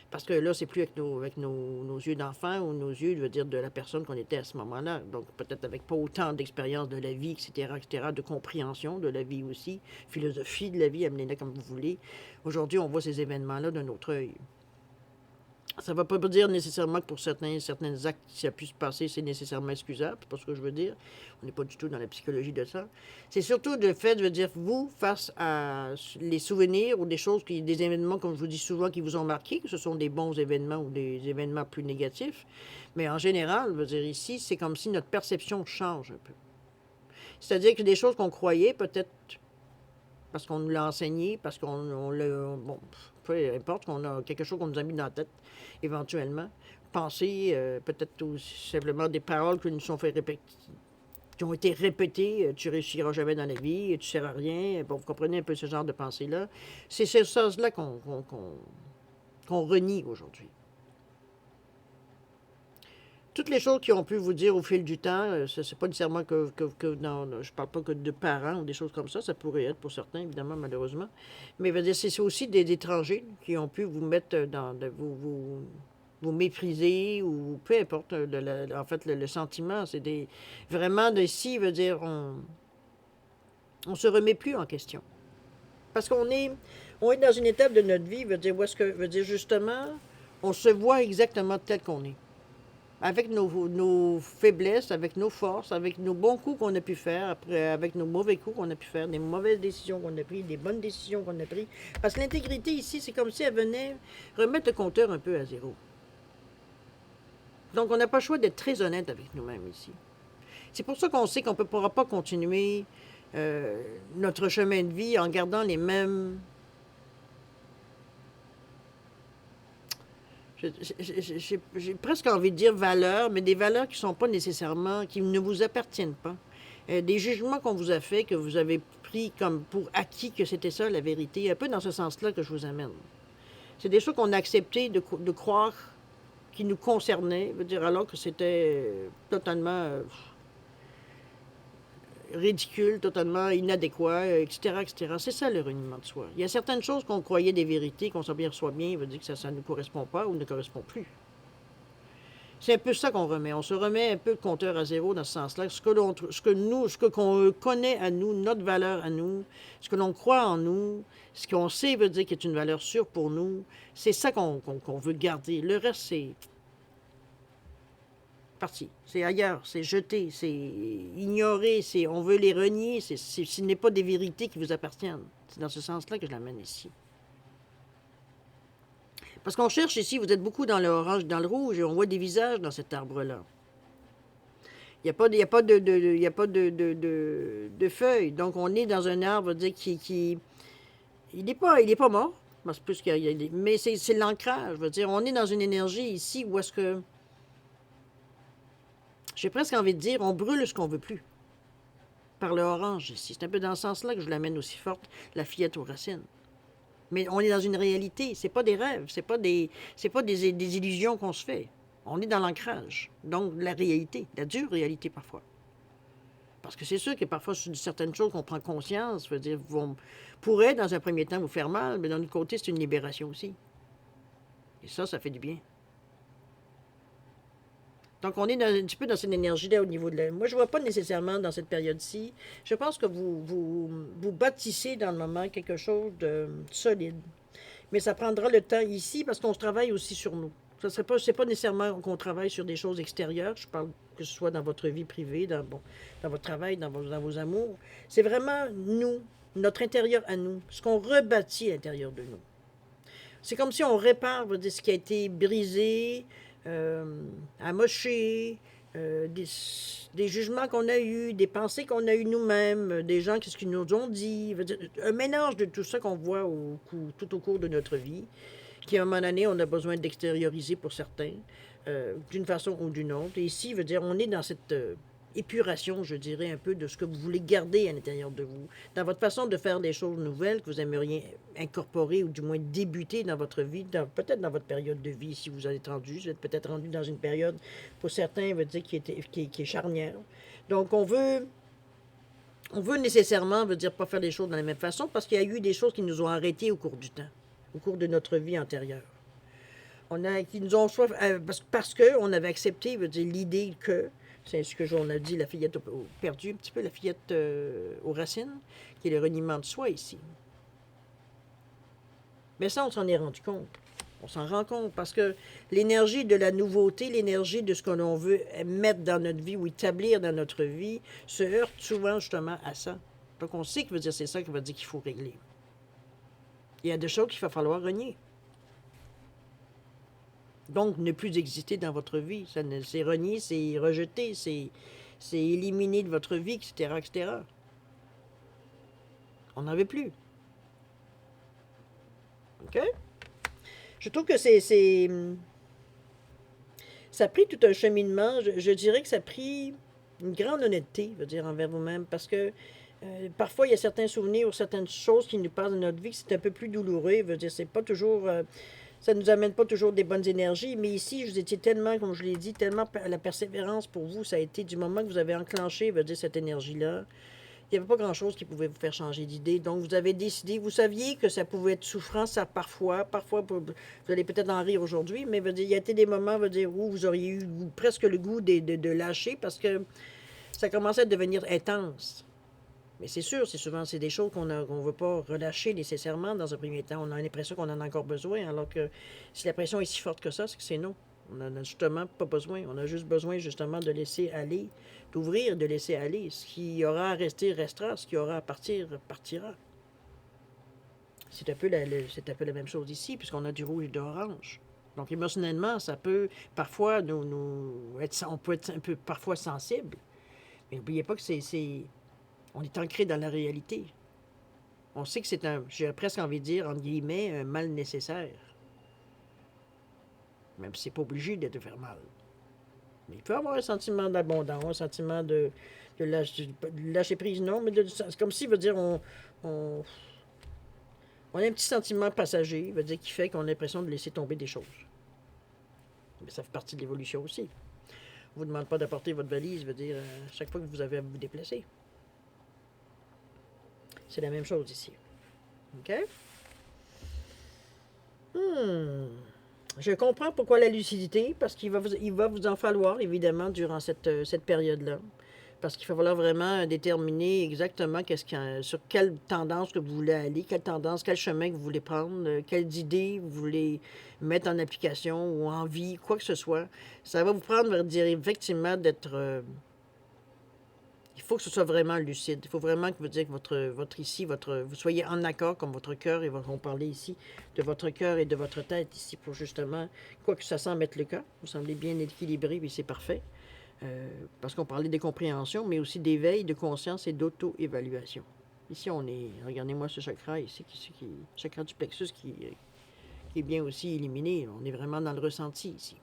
Parce que là, c'est plus avec nos yeux d'enfant ou nos yeux, je veux dire, de la personne qu'on était à ce moment-là. Donc, peut-être avec pas autant d'expérience de la vie, etc., de compréhension de la vie aussi, philosophie de la vie, amenez-la comme vous voulez. Aujourd'hui, on voit ces événements-là d'un autre œil. Ça ne veut pas dire nécessairement que pour certains actes qui a pu se passer, c'est nécessairement excusable, c'est pas ce que je veux dire. On n'est pas du tout dans la psychologie de ça. C'est surtout le fait, je veux dire, vous, face à les souvenirs ou des choses, des événements, comme je vous dis souvent, qui vous ont marqué, que ce sont des bons événements ou des événements plus négatifs. Mais en général, je veux dire, ici, c'est comme si notre perception change un peu. C'est-à-dire que des choses qu'on croyait, peut-être parce qu'on nous l'a enseigné, parce qu'on l'a... Bon, peu importe, qu'on a quelque chose qu'on nous a mis dans la tête, éventuellement. Penser, peut-être tout simplement des paroles qui nous sont fait répéter, qui ont été répétées, tu réussiras jamais dans la vie, tu ne sers à rien. Bon, vous comprenez un peu ce genre de pensée-là. C'est ces choses-là qu'on renie aujourd'hui. toutes les choses qui ont pu vous dire au fil du temps, c'est pas nécessairement non, je parle pas que de parents ou des choses comme ça pourrait être pour certains, évidemment, malheureusement. Mais je veux dire, c'est aussi des étrangers qui ont pu vous mettre vous mépriser ou peu importe, en fait, le sentiment, c'est vraiment de si, veut dire, on se remet plus en question. Parce on est dans une étape de notre vie, veut dire, où est-ce que, veut dire, justement, on se voit exactement tel qu'on est. Avec nos faiblesses, avec nos forces, avec nos bons coups qu'on a pu faire, après, avec nos mauvais coups qu'on a pu faire, des mauvaises décisions qu'on a prises, des bonnes décisions qu'on a prises. Parce que l'intégrité ici, c'est comme si elle venait remettre le compteur un peu à zéro. Donc, on n'a pas le choix d'être très honnête avec nous-mêmes ici. C'est pour ça qu'on sait qu'on ne pourra pas continuer notre chemin de vie en gardant les mêmes... J'ai presque envie de dire valeurs, mais des valeurs qui ne sont pas nécessairement, qui ne vous appartiennent pas. Des jugements qu'on vous a faits, que vous avez pris comme pour acquis que c'était ça la vérité, un peu dans ce sens-là que je vous amène. C'est des choses qu'on a accepté de croire qui nous concernaient, veut dire, alors que c'était totalement ridicule, totalement inadéquat, etc., etc. C'est ça le reniement de soi. Il y a certaines choses qu'on croyait des vérités, qu'on s'aperçoit bien, veut dire que ça ne nous correspond pas ou ne correspond plus. C'est un peu ça qu'on remet. On se remet un peu le compteur à zéro dans ce sens-là. Ce qu'on connaît à nous, notre valeur à nous, ce que l'on croit en nous, ce qu'on sait veut dire qu'il est une valeur sûre pour nous, c'est ça qu'on veut garder. Le reste, c'est parti. C'est ailleurs, c'est jeté, c'est ignoré, on veut les renier, ce n'est pas des vérités qui vous appartiennent. C'est dans ce sens-là que je l'amène ici. Parce qu'on cherche ici, vous êtes beaucoup dans l'orange, dans le rouge, et on voit des visages dans cet arbre-là. Il n'y a pas de feuilles. Donc, on est dans un arbre qui il n'est pas mort, plus mais c'est l'ancrage. Je veux dire, on est dans une énergie ici où est-ce que j'ai presque envie de dire, on brûle ce qu'on veut plus. Par le orange ici. C'est un peu dans ce sens-là que je l'amène aussi forte, la fillette aux racines. Mais on est dans une réalité. C'est pas des rêves. C'est pas des illusions qu'on se fait. On est dans l'ancrage. Donc, la réalité. La dure réalité, parfois. Parce que c'est sûr que parfois, sur certaines choses qu'on prend conscience, veut dire, pourrait, dans un premier temps, vous faire mal, mais d'un autre côté, c'est une libération aussi. Et ça fait du bien. Donc, on est un petit peu dans cette énergie-là au niveau de la... Moi, je ne vois pas nécessairement dans cette période-ci. Je pense que vous bâtissez dans le moment quelque chose de solide. Mais ça prendra le temps ici parce qu'on se travaille aussi sur nous. C'est pas nécessairement qu'on travaille sur des choses extérieures. Je parle que ce soit dans votre vie privée, dans votre travail, dans vos amours. C'est vraiment nous, notre intérieur à nous, ce qu'on rebâtit à l'intérieur de nous. C'est comme si on répare ce qui a été brisé, amoché, des jugements qu'on a eus, des pensées qu'on a eues nous-mêmes, des gens qu'est-ce qu'ils nous ont dit. Un mélange de tout ça qu'on voit tout au cours de notre vie, qui à un moment donné, on a besoin d'extérioriser pour certains, d'une façon ou d'une autre. Et ici, on est dans cette épuration, je dirais, un peu de ce que vous voulez garder à l'intérieur de vous, dans votre façon de faire des choses nouvelles que vous aimeriez incorporer ou du moins débuter dans votre vie, peut-être dans votre période de vie, si vous êtes peut-être rendu dans une période, pour certains, qui est charnière. Donc, on veut nécessairement, pas faire les choses de la même façon, parce qu'il y a eu des choses qui nous ont arrêtés au cours du temps, au cours de notre vie antérieure. Qui nous ont parce qu'on avait accepté, l'idée que, c'est ce que on a dit, la fillette perdu un petit peu, la fillette aux racines, qui est le reniement de soi ici. Mais ça, on s'en est rendu compte. On s'en rend compte parce que l'énergie de la nouveauté, l'énergie de ce que l'on veut mettre dans notre vie ou établir dans notre vie, se heurte souvent justement à ça. Donc on sait que c'est ça qui veut dire qu'il faut régler. Il y a des choses qu'il va falloir renier. Donc, ne plus exister dans votre vie. C'est renier, c'est rejeter, c'est éliminer de votre vie, etc., etc. On n'en veut plus. OK? Je trouve que ça a pris tout un cheminement. Je dirais que ça a pris une grande honnêteté, envers vous-même, parce que parfois, il y a certains souvenirs ou certaines choses qui nous passent dans notre vie, c'est un peu plus douloureux. C'est pas toujours... ça nous amène pas toujours des bonnes énergies, mais ici, vous étiez tellement, comme je l'ai dit, tellement la persévérance pour vous, ça a été du moment que vous avez enclenché, veut dire, cette énergie-là. Il n'y avait pas grand-chose qui pouvait vous faire changer d'idée. Donc, vous avez décidé, vous saviez que ça pouvait être souffrant, ça parfois, vous allez peut-être en rire aujourd'hui, mais veut dire, il y a été des moments, veut dire, où vous auriez eu presque le goût de lâcher parce que ça commençait à devenir intense. Mais c'est sûr, c'est souvent c'est des choses qu'on ne veut pas relâcher nécessairement dans un premier temps. On a l'impression qu'on en a encore besoin, alors que si la pression est si forte que ça, c'est que c'est non. On n'en a justement pas besoin. On a juste besoin justement de laisser aller, d'ouvrir, de laisser aller. Ce qui aura à rester, restera. Ce qui aura à partir, partira. C'est un peu la même chose ici, puisqu'on a du rouge et de l'orange. Donc émotionnellement, ça peut parfois on peut être un peu parfois sensible. Mais n'oubliez pas que on est ancré dans la réalité. On sait que c'est j'ai presque envie de dire, entre guillemets, un mal nécessaire. Même si c'est pas obligé de faire mal. Mais il peut y avoir un sentiment d'abondance, un sentiment de lâcher prise, non, mais c'est comme si, veut dire, on a un petit sentiment passager, veut dire, qui fait qu'on a l'impression de laisser tomber des choses. Mais ça fait partie de l'évolution aussi. On ne vous demande pas d'apporter votre valise, veut dire, chaque fois que vous avez à vous déplacer. C'est la même chose ici. OK? Je comprends pourquoi la lucidité, parce qu'il va vous en falloir, évidemment, durant cette période-là. Parce qu'il va falloir vraiment déterminer exactement sur quelle tendance que vous voulez aller, quelle tendance, quel chemin que vous voulez prendre, quelles idées vous voulez mettre en application ou en vie, quoi que ce soit. Ça va vous prendre, dire, effectivement, d'être... il faut que ce soit vraiment lucide. Il faut vraiment que vous dites que vous soyez en accord, comme votre cœur, et on parlait ici de votre cœur et de votre tête ici, pour justement, quoi que ça semble être le cas, vous semblez bien équilibré, puis c'est parfait. Parce qu'on parlait des compréhensions, mais aussi d'éveil, de conscience et d'auto-évaluation. Ici, on est, regardez-moi ce chakra ici, chakra du plexus qui est bien aussi éliminé. On est vraiment dans le ressenti ici.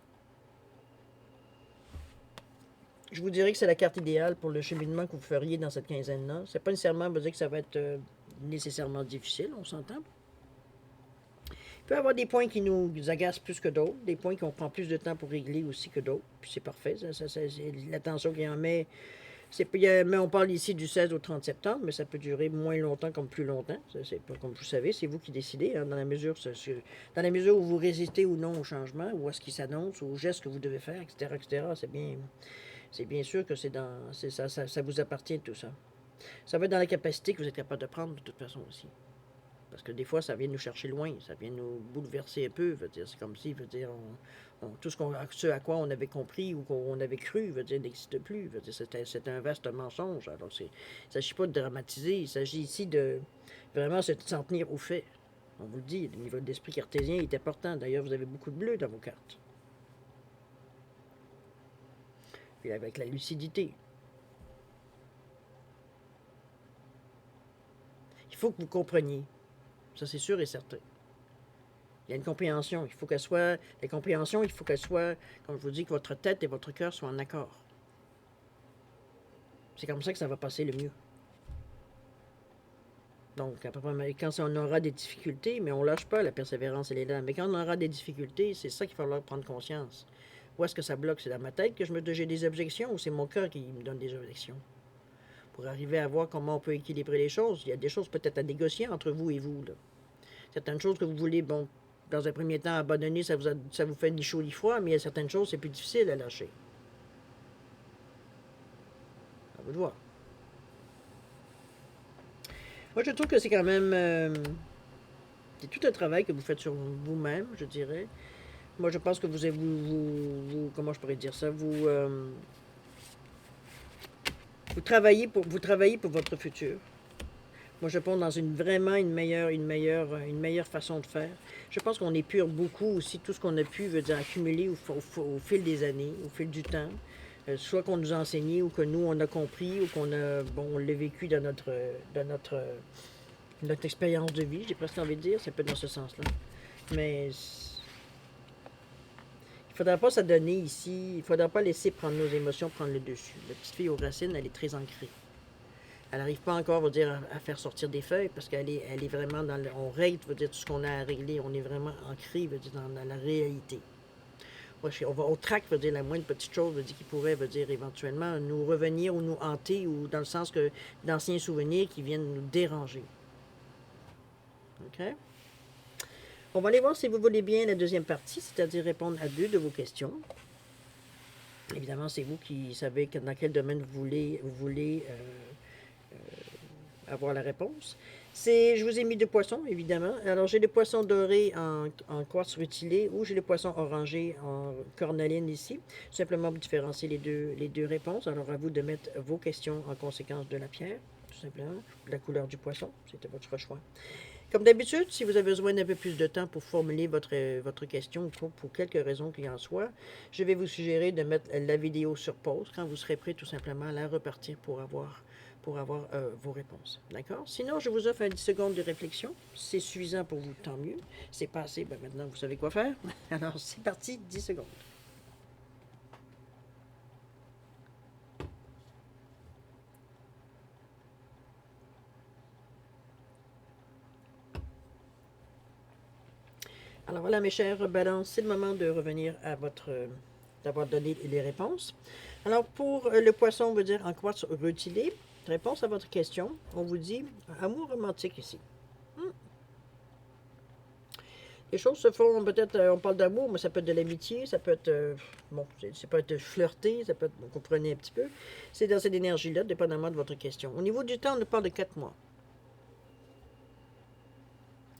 Je vous dirais que c'est la carte idéale pour le cheminement que vous feriez dans cette quinzaine-là. C'est pas nécessairement vous dire que ça va être nécessairement difficile, on s'entend. Il peut y avoir des points qui nous agacent plus que d'autres, des points qu'on prend plus de temps pour régler aussi que d'autres. Puis c'est parfait, l'attention qu'il en met. Mais on parle ici du 16 au 30 septembre, mais ça peut durer moins longtemps comme plus longtemps. C'est pas comme vous savez, c'est vous qui décidez, hein, dans la mesure où vous résistez ou non au changement, ou à ce qui s'annonce, aux gestes que vous devez faire, etc., etc. C'est bien sûr que ça vous appartient tout ça. Ça va être dans la capacité que vous êtes capable de prendre de toute façon aussi. Parce que des fois, ça vient nous chercher loin, ça vient nous bouleverser un peu. C'est comme si, tout ce à quoi on avait compris ou qu'on avait cru, n'existe plus. C'est un vaste mensonge. Alors, il ne s'agit pas de dramatiser, il s'agit ici de vraiment s'en tenir aux faits. On vous le dit, le niveau d'esprit cartésien est important. D'ailleurs, vous avez beaucoup de bleu dans vos cartes. Puis avec la lucidité. Il faut que vous compreniez. Ça, c'est sûr et certain. Il y a une compréhension. Il faut qu'elle soit. La compréhension, il faut qu'elle soit, comme je vous dis, que votre tête et votre cœur soient en accord. C'est comme ça que ça va passer le mieux. Donc, quand on aura des difficultés, mais on ne lâche pas, la persévérance, elle est là. Mais quand on aura des difficultés, c'est ça qu'il va falloir prendre conscience. Où est-ce que ça bloque? C'est dans ma tête que j'ai des objections ou c'est mon cœur qui me donne des objections? Pour arriver à voir comment on peut équilibrer les choses, il y a des choses peut-être à négocier entre vous et vous, là. Certaines choses que vous voulez, bon, dans un premier temps, abandonner, ça vous fait ni chaud ni froid, mais il y a certaines choses, c'est plus difficile à lâcher. À vous de voir. Moi, je trouve que c'est quand même... c'est tout un travail que vous faites sur vous-même, je dirais. Moi, je pense que comment je pourrais dire ça? Vous travaillez pour votre futur. Moi, je pense dans vraiment une meilleure façon de faire. Je pense qu'on épure beaucoup aussi tout ce qu'on a pu, accumuler au fil des années, au fil du temps. Soit qu'on nous a enseigné ou que nous, on a compris ou on l'a vécu dans notre expérience de vie, j'ai presque envie de dire. C'est un peu dans ce sens-là. Mais il ne faudra pas s'adonner ici. Il ne faudra pas laisser prendre nos émotions prendre le dessus. La petite fille aux racines, elle est très ancrée. Elle n'arrive pas encore, veut dire, à faire sortir des feuilles parce elle est vraiment dans le, on règle, veut dire, tout ce qu'on a à régler. On est vraiment ancré, veut dire, dans la réalité. On traque, veut dire, la moindre petite chose, veut dire, qui pourrait, veut dire, éventuellement nous revenir ou nous hanter ou dans le sens que d'anciens souvenirs qui viennent nous déranger. OK? On va aller voir si vous voulez bien la deuxième partie, c'est-à-dire répondre à 2 de vos questions. Évidemment, c'est vous qui savez dans quel domaine vous voulez avoir la réponse. Je vous ai mis 2 poissons, évidemment. Alors, j'ai le poisson doré en quartz rutilé ou j'ai le poisson orangé en cornaline ici. Simplement pour différencier les deux réponses. Alors, à vous de mettre vos questions en conséquence de la pierre, tout simplement, de la couleur du poisson. C'était votre choix. Comme d'habitude, si vous avez besoin d'un peu plus de temps pour formuler votre question pour quelque raison qu'il en soit, je vais vous suggérer de mettre la vidéo sur pause quand vous serez prêt tout simplement à la repartir pour avoir vos réponses. D'accord? Sinon, je vous offre un 10 secondes de réflexion. Si c'est suffisant pour vous, tant mieux. C'est pas assez, ben maintenant vous savez quoi faire. Alors, c'est parti, 10 secondes. Alors voilà, mes chers balances, c'est le moment de revenir à d'avoir donné les réponses. Alors, pour le poisson, on veut dire en quartz rutilé, réponse à votre question, on vous dit amour romantique ici. Les choses se font, peut-être, on parle d'amour, mais ça peut être de l'amitié, ça peut être, bon, ça peut être flirter, ça peut être, vous comprenez un petit peu. C'est dans cette énergie-là, dépendamment de votre question. Au niveau du temps, on nous parle de 4 mois.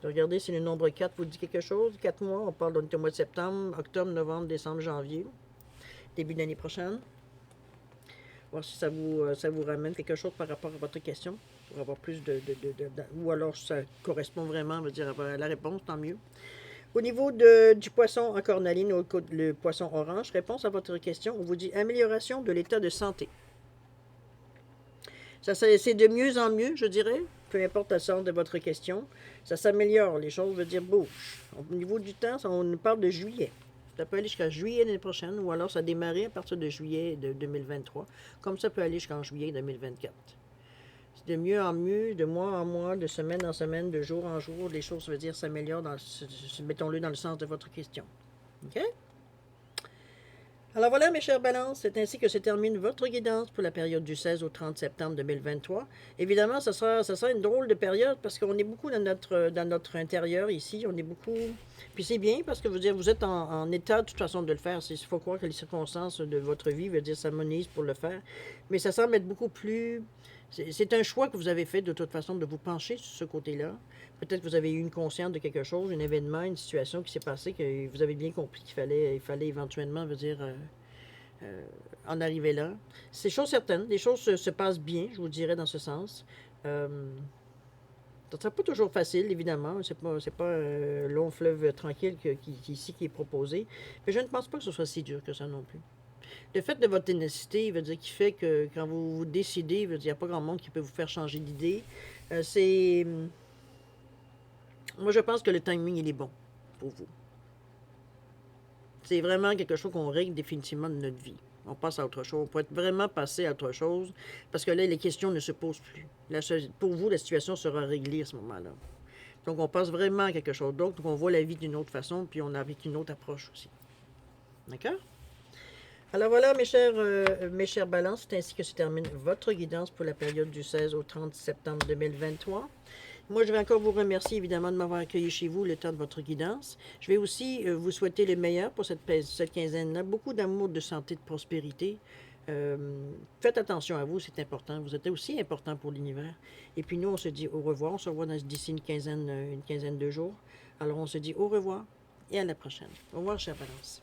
Regardez si le nombre 4 vous dit quelque chose. 4 mois, on parle au mois de septembre, octobre, novembre, décembre, janvier. Début de l'année prochaine. Voir si ça vous ramène quelque chose par rapport à votre question. Pour avoir plus ou alors ça correspond vraiment, on va dire, à la réponse, tant mieux. Au niveau du poisson en cornaline, le poisson orange, réponse à votre question, on vous dit amélioration de l'état de santé. C'est de mieux en mieux, je dirais, peu importe la sorte de votre question. Ça s'améliore, les choses, veut dire, bougent. Au niveau du temps, on nous parle de juillet. Ça peut aller jusqu'à juillet l'année prochaine, ou alors ça démarrer à partir de juillet de 2023, comme ça peut aller jusqu'en juillet 2024. C'est de mieux en mieux, de mois en mois, de semaine en semaine, de jour en jour, les choses, veut dire, s'améliorent, mettons-le dans le sens de votre question. OK? Alors voilà, mes chers balances, c'est ainsi que se termine votre guidance pour la période du 16 au 30 septembre 2023. Évidemment, ça sera une drôle de période parce qu'on est beaucoup dans notre intérieur ici. On est beaucoup. Puis c'est bien parce que vous êtes en état de toute façon de le faire. Il faut croire que les circonstances de votre vie veut dire s'harmonisent pour le faire. Mais ça semble être beaucoup plus. C'est un choix que vous avez fait de toute façon de vous pencher sur ce côté-là. Peut-être que vous avez eu une conscience de quelque chose, un événement, une situation qui s'est passée, que vous avez bien compris il fallait éventuellement, en arriver là. C'est chose certaine, les choses se passent bien, je vous dirais, dans ce sens. Ça ne sera pas toujours facile, évidemment. C'est pas un long fleuve tranquille ici qui est proposé. Mais je ne pense pas que ce soit si dur que ça non plus. Le fait de votre ténacité, veut dire qui fait que quand vous décidez, il n'y a pas grand monde qui peut vous faire changer d'idée. Moi, je pense que le timing, il est bon pour vous. C'est vraiment quelque chose qu'on règle définitivement de notre vie. On passe à autre chose. On peut vraiment passer à autre chose parce que là, les questions ne se posent plus. Pour vous, la situation sera réglée à ce moment-là. Donc, on passe vraiment à quelque chose d'autre. Donc, on voit la vie d'une autre façon, puis on a avec une autre approche aussi. D'accord? Alors voilà, mes chers balances, c'est ainsi que se termine votre guidance pour la période du 16 au 30 septembre 2023. Moi, je vais encore vous remercier, évidemment, de m'avoir accueilli chez vous le temps de votre guidance. Je vais aussi vous souhaiter le meilleur pour cette quinzaine-là. Beaucoup d'amour, de santé, de prospérité. Faites attention à vous, c'est important. Vous êtes aussi important pour l'univers. Et puis nous, on se dit au revoir. On se revoit d'ici une quinzaine de jours. Alors, on se dit au revoir et à la prochaine. Au revoir, chère Balance.